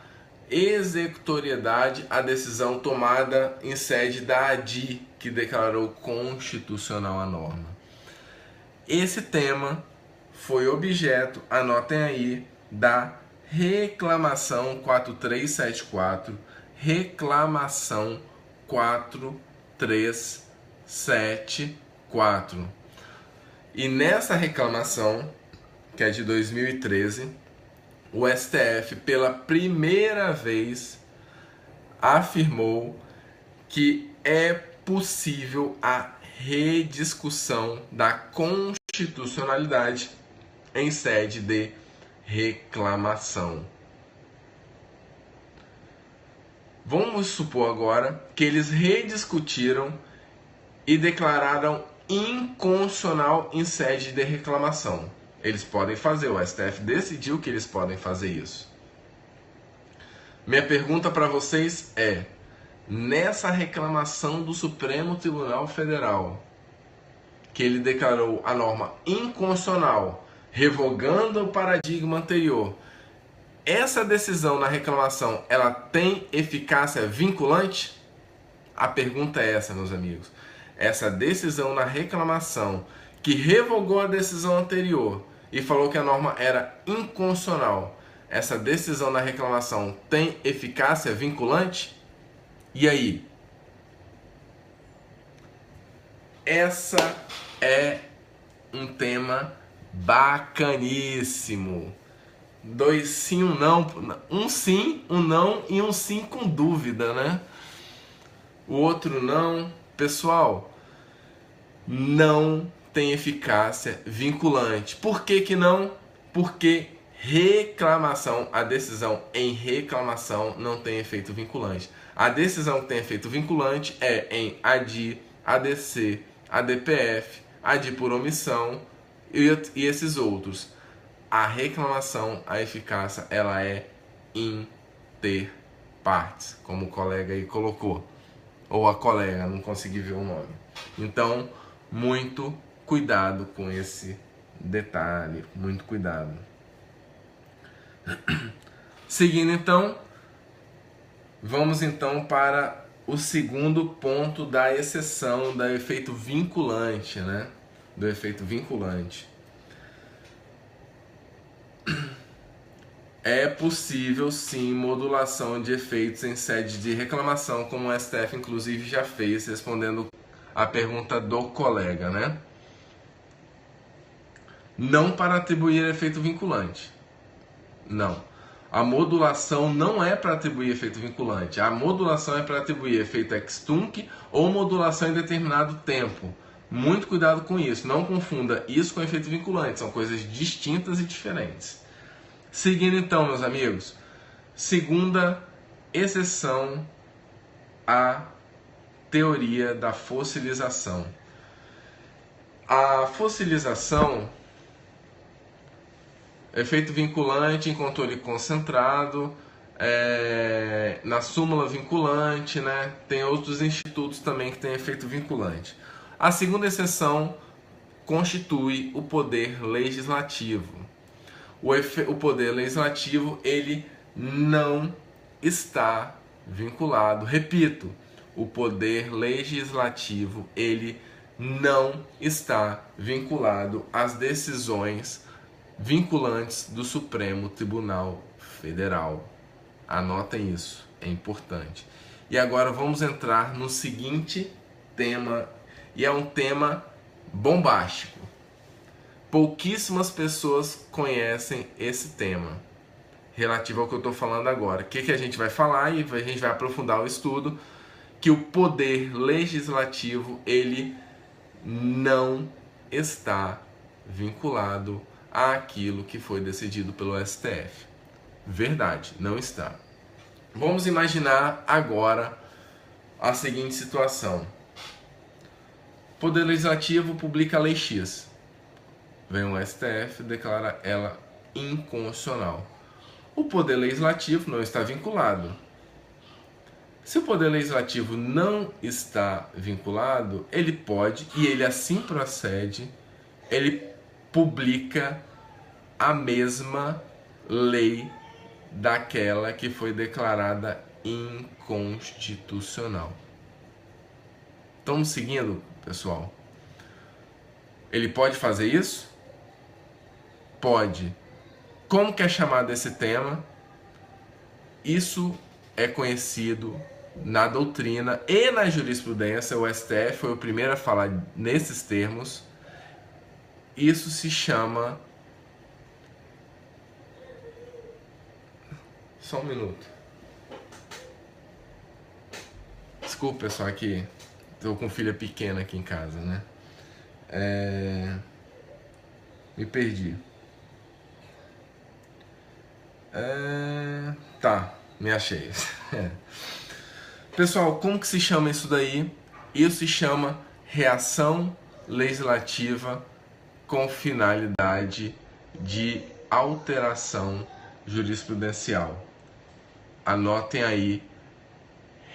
A: executoriedade à decisão tomada em sede da ADI, que declarou constitucional a norma. Esse tema foi objeto, anotem aí, da reclamação 4374, reclamação 4374. E nessa reclamação, que é de 2013, o STF, pela primeira vez, afirmou que é possível a rediscussão da constitucionalidade em sede de reclamação. Vamos supor agora que eles rediscutiram e declararam inconstitucional em sede de reclamação. Eles podem fazer, o STF decidiu que eles podem fazer isso. Minha pergunta para vocês é: nessa reclamação do Supremo Tribunal Federal, que ele declarou a norma inconstitucional, revogando o paradigma anterior, essa decisão na reclamação, ela tem eficácia vinculante? A pergunta é essa, meus amigos. Essa decisão na reclamação, que revogou a decisão anterior e falou que a norma era inconstitucional, essa decisão na reclamação tem eficácia vinculante? E aí? Essa é um tema bacaníssimo. 2 sim, um não. Um sim, um não e um sim com dúvida, né? O outro não. Pessoal, não tem eficácia vinculante. Por que que não? Porque reclamação, a decisão em reclamação não tem efeito vinculante. A decisão que tem efeito vinculante é em ADI, ADC, ADPF, ADI por omissão e esses outros. A reclamação, a eficácia, ela é inter partes, como o colega aí colocou. Ou a colega, não consegui ver o nome. Então, muito cuidado com esse detalhe, muito cuidado. Seguindo então, vamos então para o segundo ponto da exceção, do efeito vinculante, né? Do efeito vinculante. É possível sim modulação de efeitos em sede de reclamação, como o STF inclusive já fez, respondendo a pergunta do colega, né? Não para atribuir efeito vinculante. Não. A modulação não é para atribuir efeito vinculante. A modulação é para atribuir efeito ex-tunc ou modulação em determinado tempo. Muito cuidado com isso. Não confunda isso com efeito vinculante. São coisas distintas e diferentes. Seguindo então, meus amigos, segunda exceção à teoria da fossilização. A fossilização, efeito vinculante em controle concentrado, na súmula vinculante, né? Tem outros institutos também que têm efeito vinculante. A segunda exceção constitui o poder legislativo. O poder legislativo, ele não está vinculado. Repito, o poder legislativo, ele não está vinculado às decisões vinculantes do Supremo Tribunal Federal. Anotem isso, é importante. E agora vamos entrar no seguinte tema, e é um tema bombástico. Pouquíssimas pessoas conhecem esse tema relativo ao que eu estou falando agora. O que a gente vai falar e a gente vai aprofundar o estudo, que o poder legislativo, ele não está vinculado àquilo que foi decidido pelo STF. Verdade, não está. Vamos imaginar agora a seguinte situação. O Poder Legislativo publica a Lei X. Vem o STF e declara ela inconstitucional. O Poder Legislativo não está vinculado. Se o Poder Legislativo não está vinculado, ele pode, e ele assim procede, ele publica a mesma lei daquela que foi declarada inconstitucional. Estamos seguindo, pessoal? Ele pode fazer isso? Pode. Como que é chamado esse tema? Isso é conhecido na doutrina e na jurisprudência. O STF foi o primeiro a falar nesses termos. Isso se chama... Só um minuto. Desculpa, pessoal, aqui estou com filha pequena aqui em casa, né? Me perdi. Tá, me achei. Pessoal, como que se chama isso daí? Isso se chama reação legislativa com finalidade de alteração jurisprudencial. Anotem aí,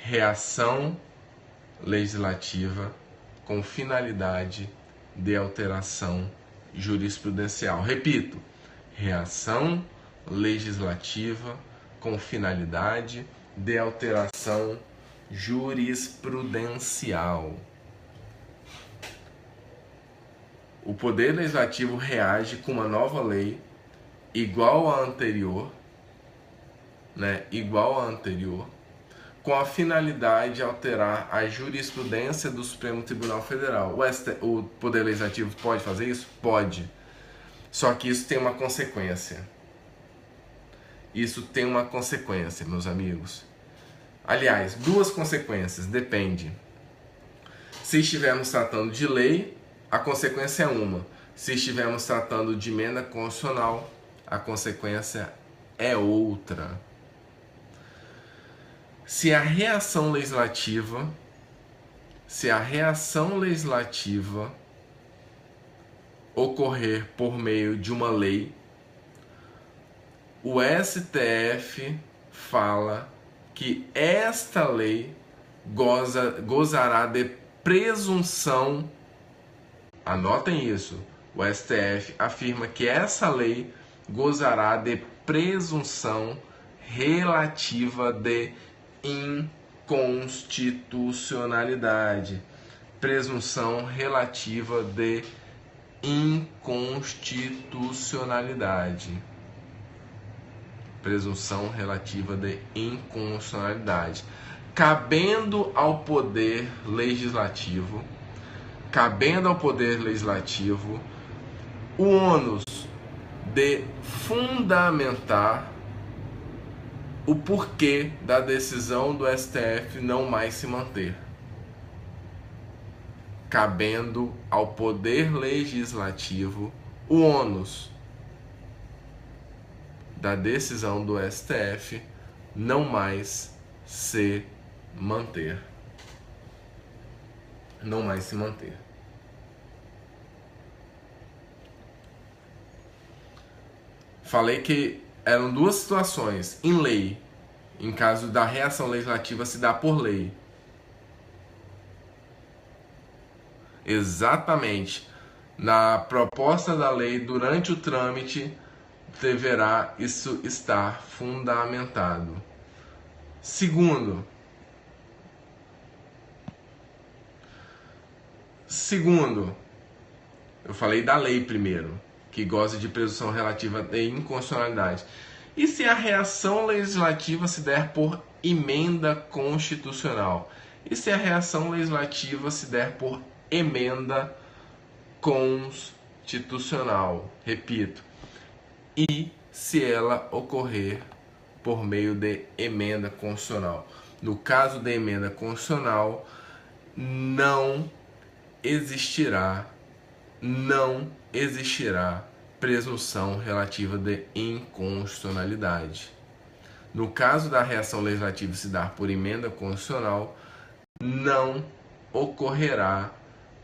A: reação legislativa com finalidade de alteração jurisprudencial. Repito, reação legislativa com finalidade de alteração jurisprudencial. O Poder Legislativo reage com uma nova lei igual à anterior, com a finalidade de alterar a jurisprudência do Supremo Tribunal Federal. O Poder Legislativo pode fazer isso? Pode. Só que isso tem uma consequência. Isso tem uma consequência, meus amigos. Aliás, duas consequências, depende. Se estivermos tratando de lei, a consequência é uma. Se estivermos tratando de emenda constitucional, a consequência é outra. Se a reação legislativa ocorrer por meio de uma lei, o STF fala que esta lei gozará de presunção. Anotem isso. O STF afirma que essa lei gozará de presunção relativa de inconstitucionalidade. Presunção relativa de inconstitucionalidade. Presunção relativa de inconstitucionalidade. Cabendo ao Poder Legislativo, o ônus de fundamentar o porquê da decisão do STF não mais se manter. Cabendo ao Poder Legislativo o ônus da decisão do STF não mais se manter. Não mais se manter. Falei que eram duas situações em lei, em caso da reação legislativa se dar por lei. Exatamente. Na proposta da lei, durante o trâmite, deverá isso estar fundamentado. Segundo, eu falei da lei primeiro, que goza de presunção relativa de inconstitucionalidade. E se a reação legislativa se der por emenda constitucional? E se a reação legislativa se der por emenda constitucional? constitucional. Repito, e se ela ocorrer por meio de emenda constitucional. No caso da emenda constitucional, não existirá presunção relativa de inconstitucionalidade. No caso da reação legislativa se dar por emenda constitucional, não ocorrerá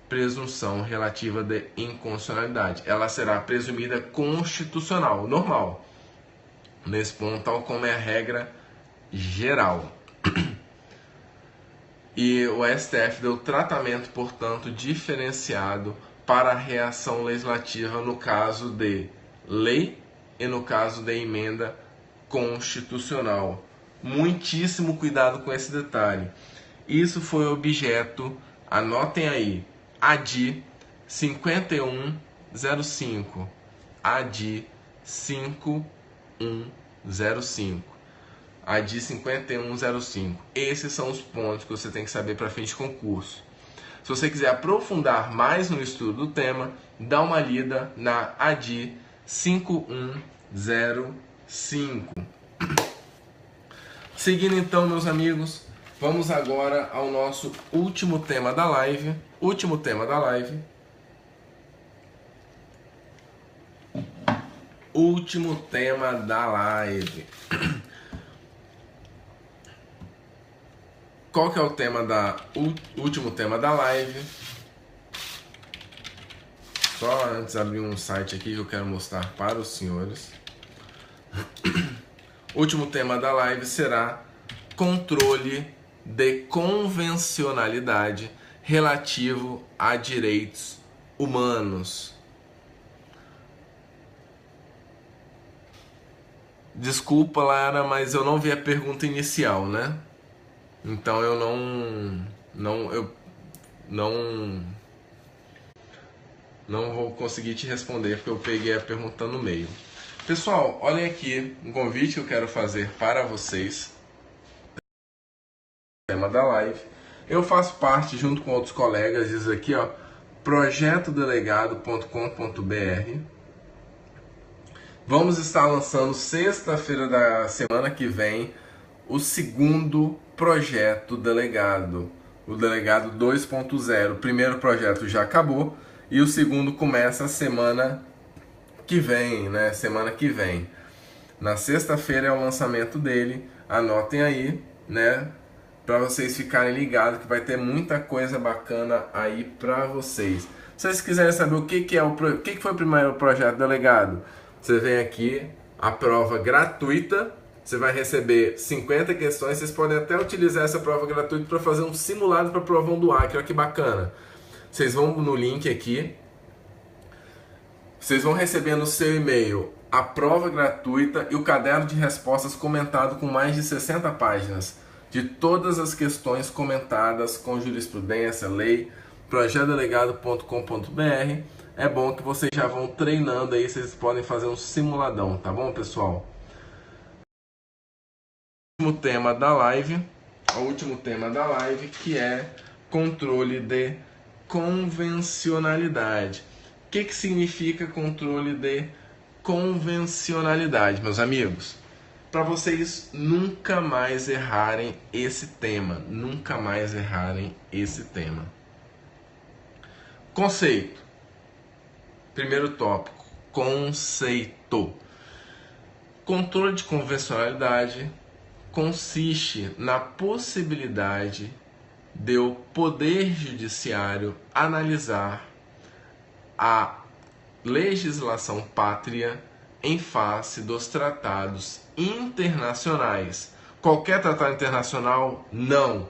A: presunção relativa de inconstitucionalidade. Ela será presumida constitucional, normal. Nesse ponto, tal como é a regra geral. E o STF deu tratamento, portanto, diferenciado para a reação legislativa no caso de lei e no caso de emenda constitucional. Muitíssimo cuidado com esse detalhe. Isso foi objeto, anotem aí, ADI 5105. ADI 5105. ADI 5105. Esses são os pontos que você tem que saber para fim de concurso. Se você quiser aprofundar mais no estudo do tema, dá uma lida na ADI 5105. Seguindo então, meus amigos, vamos agora ao nosso último tema da live. Último tema da live. Último tema da live. Qual que é o tema último tema da live? Só antes abrir um site aqui que eu quero mostrar para os senhores. O último tema da live será controle de convencionalidade relativo a direitos humanos. Desculpa, Lara, mas eu não vi a pergunta inicial, né? Então eu não vou conseguir te responder porque eu peguei a pergunta no meio. Pessoal, olhem aqui um convite que eu quero fazer para vocês. Tema da live. Eu faço parte, junto com outros colegas, diz aqui, ó, projetodelegado.com.br. Vamos estar lançando sexta-feira da semana que vem o segundo projeto delegado, o delegado 2.0. O primeiro projeto já acabou e o segundo começa a semana que vem, né? Semana que vem. Na sexta-feira é o lançamento dele. Anotem aí, né? Para vocês ficarem ligados que vai ter muita coisa bacana aí para vocês. Se vocês quiserem saber o que foi o primeiro projeto delegado, você vem aqui, a prova gratuita. Você vai receber 50 questões. Vocês podem até utilizar essa prova gratuita para fazer um simulado para a provão do Acre. Olha que bacana. Vocês vão no link aqui. Vocês vão receber no seu e-mail a prova gratuita e o caderno de respostas comentado com mais de 60 páginas de todas as questões comentadas com jurisprudência, lei, projetodelegado.com.br. É bom que vocês já vão treinando aí, vocês podem fazer um simuladão, tá bom, pessoal? O último tema da live, que é controle de convencionalidade. O que significa controle de convencionalidade, meus amigos? Para vocês nunca mais errarem esse tema. Conceito. Primeiro tópico. Conceito. Controle de convencionalidade consiste na possibilidade de o Poder Judiciário analisar a legislação pátria em face dos tratados internacionais. Qualquer tratado internacional? Não.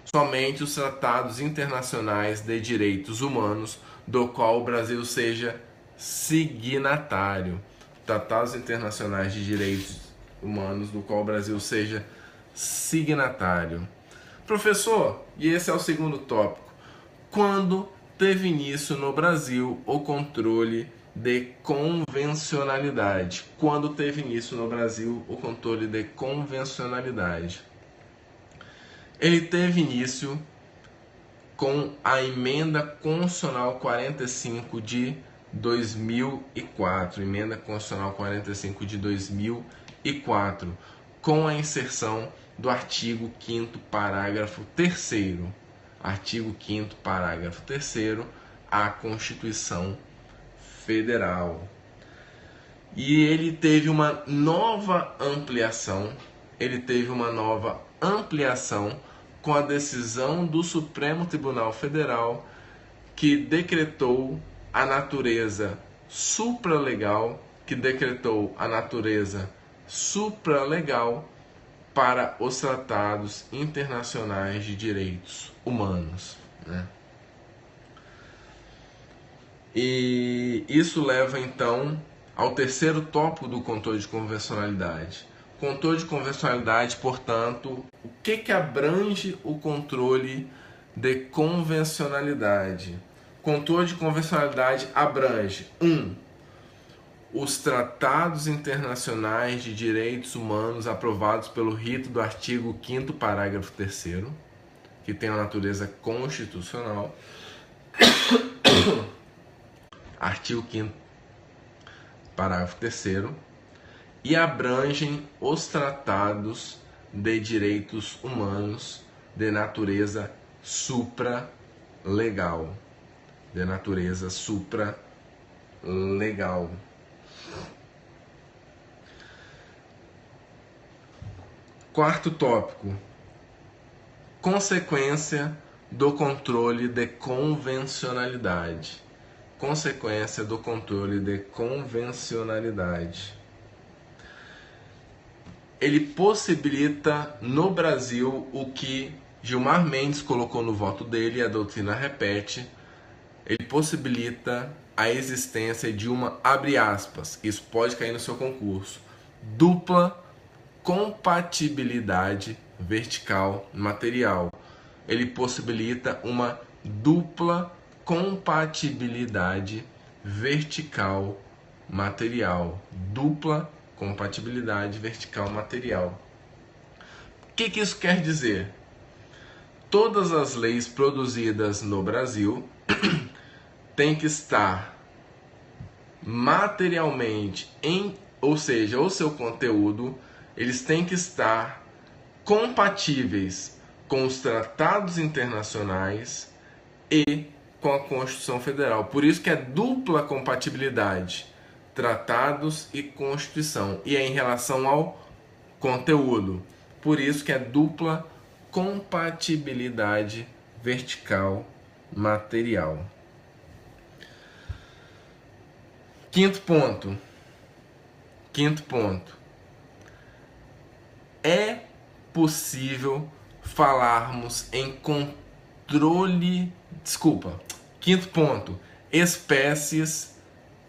A: Somente os tratados internacionais de direitos humanos, do qual o Brasil seja signatário. Tratados internacionais de direitos humanos, do qual o Brasil seja signatário. Professor, e esse é o segundo tópico. Quando teve início no Brasil o controle de convencionalidade? Quando teve início no Brasil o controle de convencionalidade? Ele teve início com a Emenda Constitucional 45 de 2004, Emenda Constitucional 45 de 2004, com a inserção do artigo 5º, parágrafo 3º. Artigo 5º, parágrafo 3º, à Constituição Federal. E ele teve uma nova ampliação, com a decisão do Supremo Tribunal Federal, que decretou a natureza supralegal, para os tratados internacionais de direitos humanos, né? E isso leva então ao terceiro tópico do controle de convencionalidade. Controle de convencionalidade, portanto, o que abrange o controle de convencionalidade? Controle de convencionalidade abrange 1. Os tratados internacionais de direitos humanos aprovados pelo rito do artigo 5º, parágrafo 3º, que tem a natureza constitucional. Artigo 5º, parágrafo 3º, e abrangem os tratados de direitos humanos de natureza supralegal. Quarto tópico: consequência do controle de convencionalidade. Ele possibilita no Brasil o que Gilmar Mendes colocou no voto dele, a doutrina repete. Ele possibilita a existência de uma, abre aspas, isso pode cair no seu concurso, dupla compatibilidade vertical material. Ele possibilita uma dupla compatibilidade vertical material. Dupla compatibilidade vertical material. O que isso quer dizer? Todas as leis produzidas no Brasil têm que estar materialmente ou seja, o seu conteúdo, eles têm que estar compatíveis com os tratados internacionais e com a Constituição Federal. Por isso que é dupla compatibilidade, tratados e Constituição, e é em relação ao conteúdo. Por isso que é dupla compatibilidade vertical material. Quinto ponto. É possível falarmos em controle... Quinto ponto. Espécies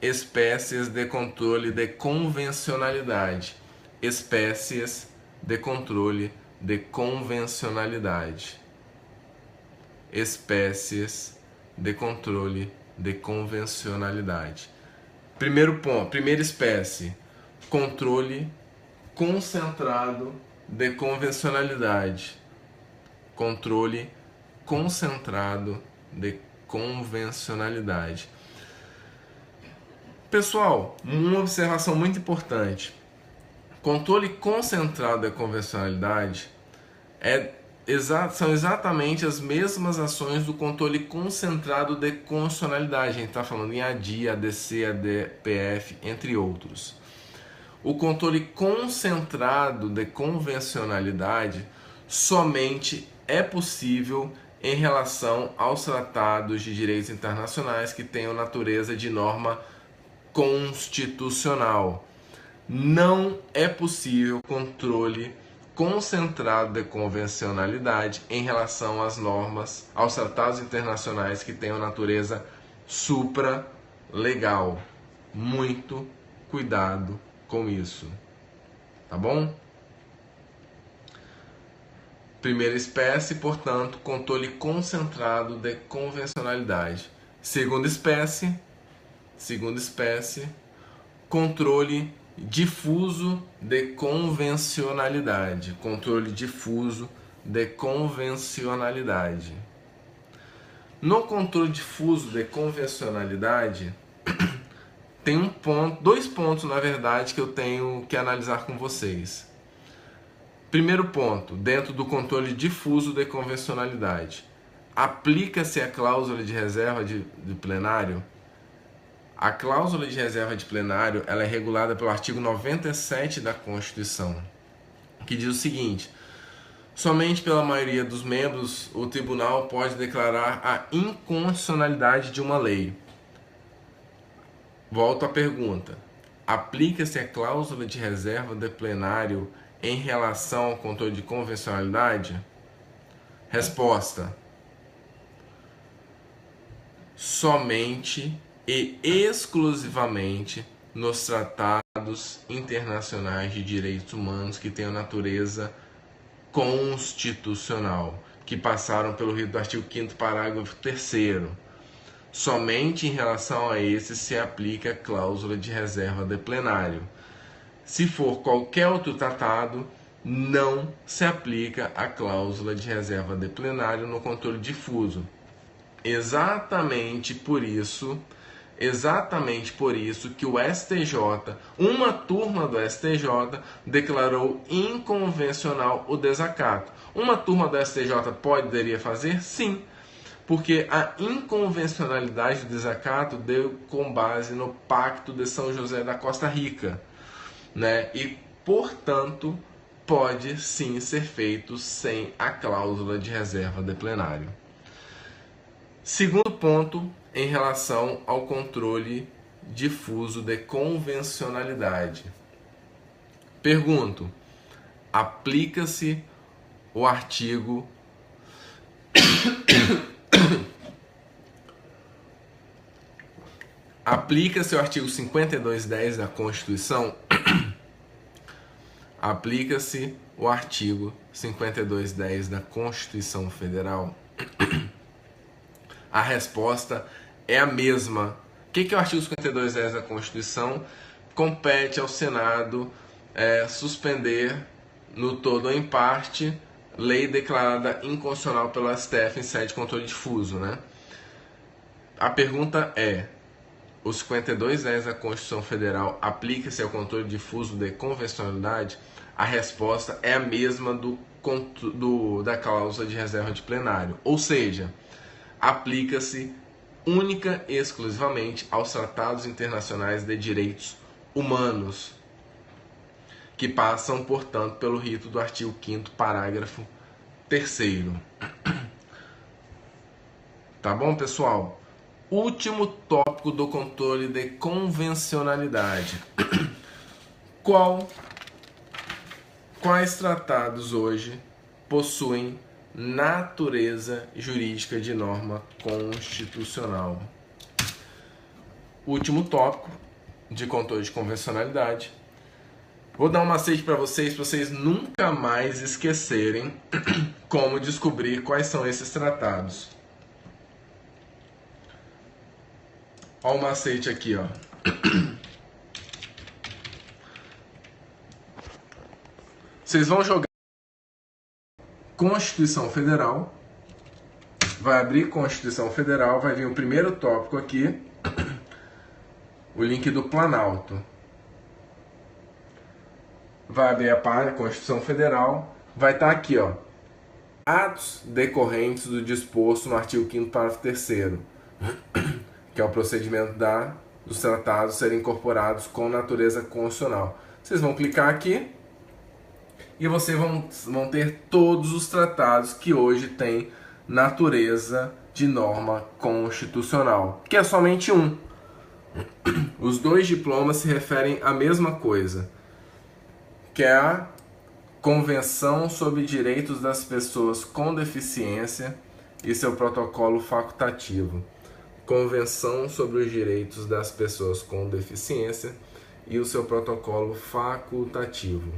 A: de controle de convencionalidade. Espécies de controle de convencionalidade. Espécies de controle de convencionalidade. Primeiro ponto, primeira espécie, controle concentrado de convencionalidade. Controle concentrado de convencionalidade. Pessoal, uma observação muito importante. Controle concentrado de convencionalidade são exatamente as mesmas ações do controle concentrado de constitucionalidade. A gente está falando em ADI, ADC, ADPF, entre outros. O controle concentrado de convencionalidade somente é possível em relação aos tratados de direitos internacionais que tenham natureza de norma constitucional. Não é possível controle concentrado de convencionalidade em relação às normas, aos tratados internacionais que tenham natureza supralegal. Muito cuidado com isso, tá bom? Primeira espécie, portanto, controle concentrado de convencionalidade. Segunda espécie, controle difuso de convencionalidade. Controle difuso de convencionalidade. No controle difuso de convencionalidade, tem dois pontos, na verdade, que eu tenho que analisar com vocês. Primeiro ponto, dentro do controle difuso de convencionalidade. Aplica-se a cláusula de reserva de plenário? A cláusula de reserva de plenário ela é regulada pelo artigo 97 da Constituição, que diz o seguinte: somente pela maioria dos membros o tribunal pode declarar a inconstitucionalidade de uma lei. Volto à pergunta: aplica-se a cláusula de reserva de plenário em relação ao controle de convencionalidade? Resposta: somente e exclusivamente nos tratados internacionais de direitos humanos que tenham natureza constitucional, que passaram pelo rito do artigo 5º, parágrafo 3º. Somente em relação a esse se aplica a cláusula de reserva de plenário. Se for qualquer outro tratado, não se aplica a cláusula de reserva de plenário no controle difuso. Exatamente por isso que o STJ, uma turma do STJ, declarou inconvencional o desacato. Uma turma do STJ poderia fazer? Sim, porque a inconvencionalidade do desacato deu com base no Pacto de São José da Costa Rica, né? E, portanto, pode sim ser feito sem a cláusula de reserva de plenário. Segundo ponto, em relação ao controle difuso de convencionalidade. Pergunto: aplica-se o artigo Aplica-se o artigo 5210 da Constituição? Aplica-se o artigo 5210 da Constituição Federal? A resposta é a mesma. O que é o artigo 5210 da Constituição? Compete ao Senado suspender no todo ou em parte lei declarada inconstitucional pelo STF em sede de controle difuso, né? A pergunta é: o 5210 da Constituição Federal aplica-se ao controle difuso de convencionalidade? A resposta é a mesma da cláusula de reserva de plenário, ou seja, aplica-se única e exclusivamente aos tratados internacionais de direitos humanos, que passam, portanto, pelo rito do artigo 5º, parágrafo 3º. Tá bom, pessoal? Último tópico do controle de convencionalidade. Quais tratados hoje possuem natureza jurídica de norma constitucional? Último tópico de controle de convencionalidade. Vou dar um macete para vocês nunca mais esquecerem como descobrir quais são esses tratados. Olha o macete aqui, ó. Vocês vão jogar Constituição Federal, vai abrir Constituição Federal, vai vir o primeiro tópico aqui, o link do Planalto. Vai abrir a página Constituição Federal, vai estar aqui, ó, atos decorrentes do disposto no artigo 5º, parágrafo 3º, que é o procedimento dos tratados serem incorporados com natureza constitucional. Vocês vão clicar aqui e vocês vão ter todos os tratados que hoje têm natureza de norma constitucional, que é somente um. Os dois diplomas se referem à mesma coisa, que é a Convenção sobre Direitos das Pessoas com Deficiência e seu protocolo facultativo. Convenção sobre os Direitos das Pessoas com Deficiência e o seu protocolo facultativo.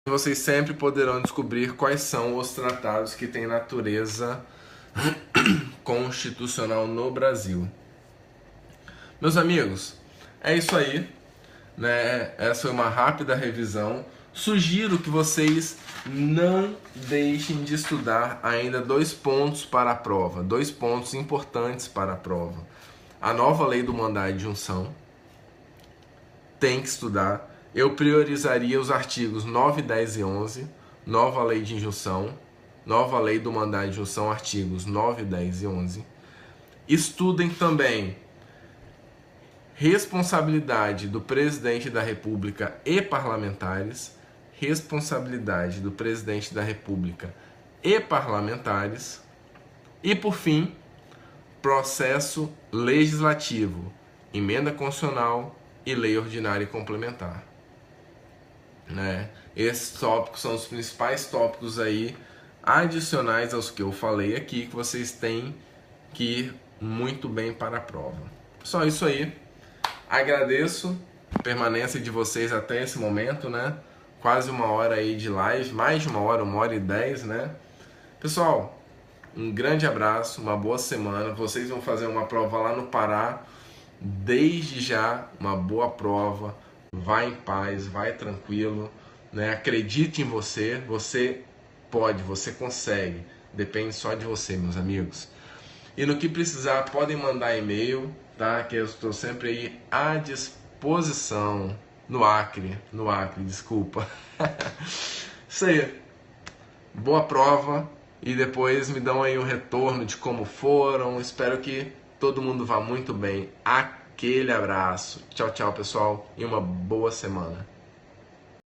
A: Vocês sempre poderão descobrir quais são os tratados que têm natureza constitucional no Brasil. Meus amigos, é isso aí, né? Essa foi uma rápida revisão. Sugiro que vocês não deixem de estudar ainda 2 pontos para a prova, 2 pontos importantes para a prova. a nova lei do mandado de junção. Tem que estudar. Eu priorizaria os artigos 9, 10 e 11, nova lei de injunção, nova lei do mandado de junção, artigos 9, 10 e 11. Estudem também responsabilidade do presidente da República e parlamentares, responsabilidade do presidente da República e parlamentares, e por fim, processo legislativo, emenda constitucional e lei ordinária e complementar. Né? Esses tópicos são os principais tópicos aí adicionais aos que eu falei aqui, que vocês têm que ir muito bem para a prova. Só isso aí. Agradeço a permanência de vocês até esse momento, né? Quase uma hora aí de live, mais de uma hora e 10, né? Pessoal, um grande abraço, uma boa semana. Vocês vão fazer uma prova lá no Pará. Desde já, uma boa prova. Vai em paz, vai tranquilo, né? Acredite em você. Você pode, você consegue. Depende só de você, meus amigos. E no que precisar, podem mandar e-mail, tá? Que eu estou sempre aí à disposição. No Acre, desculpa. Isso aí. Boa prova e depois me dão aí um retorno de como foram. Espero que todo mundo vá muito bem. Aquele abraço. Tchau, tchau, pessoal, e uma boa semana.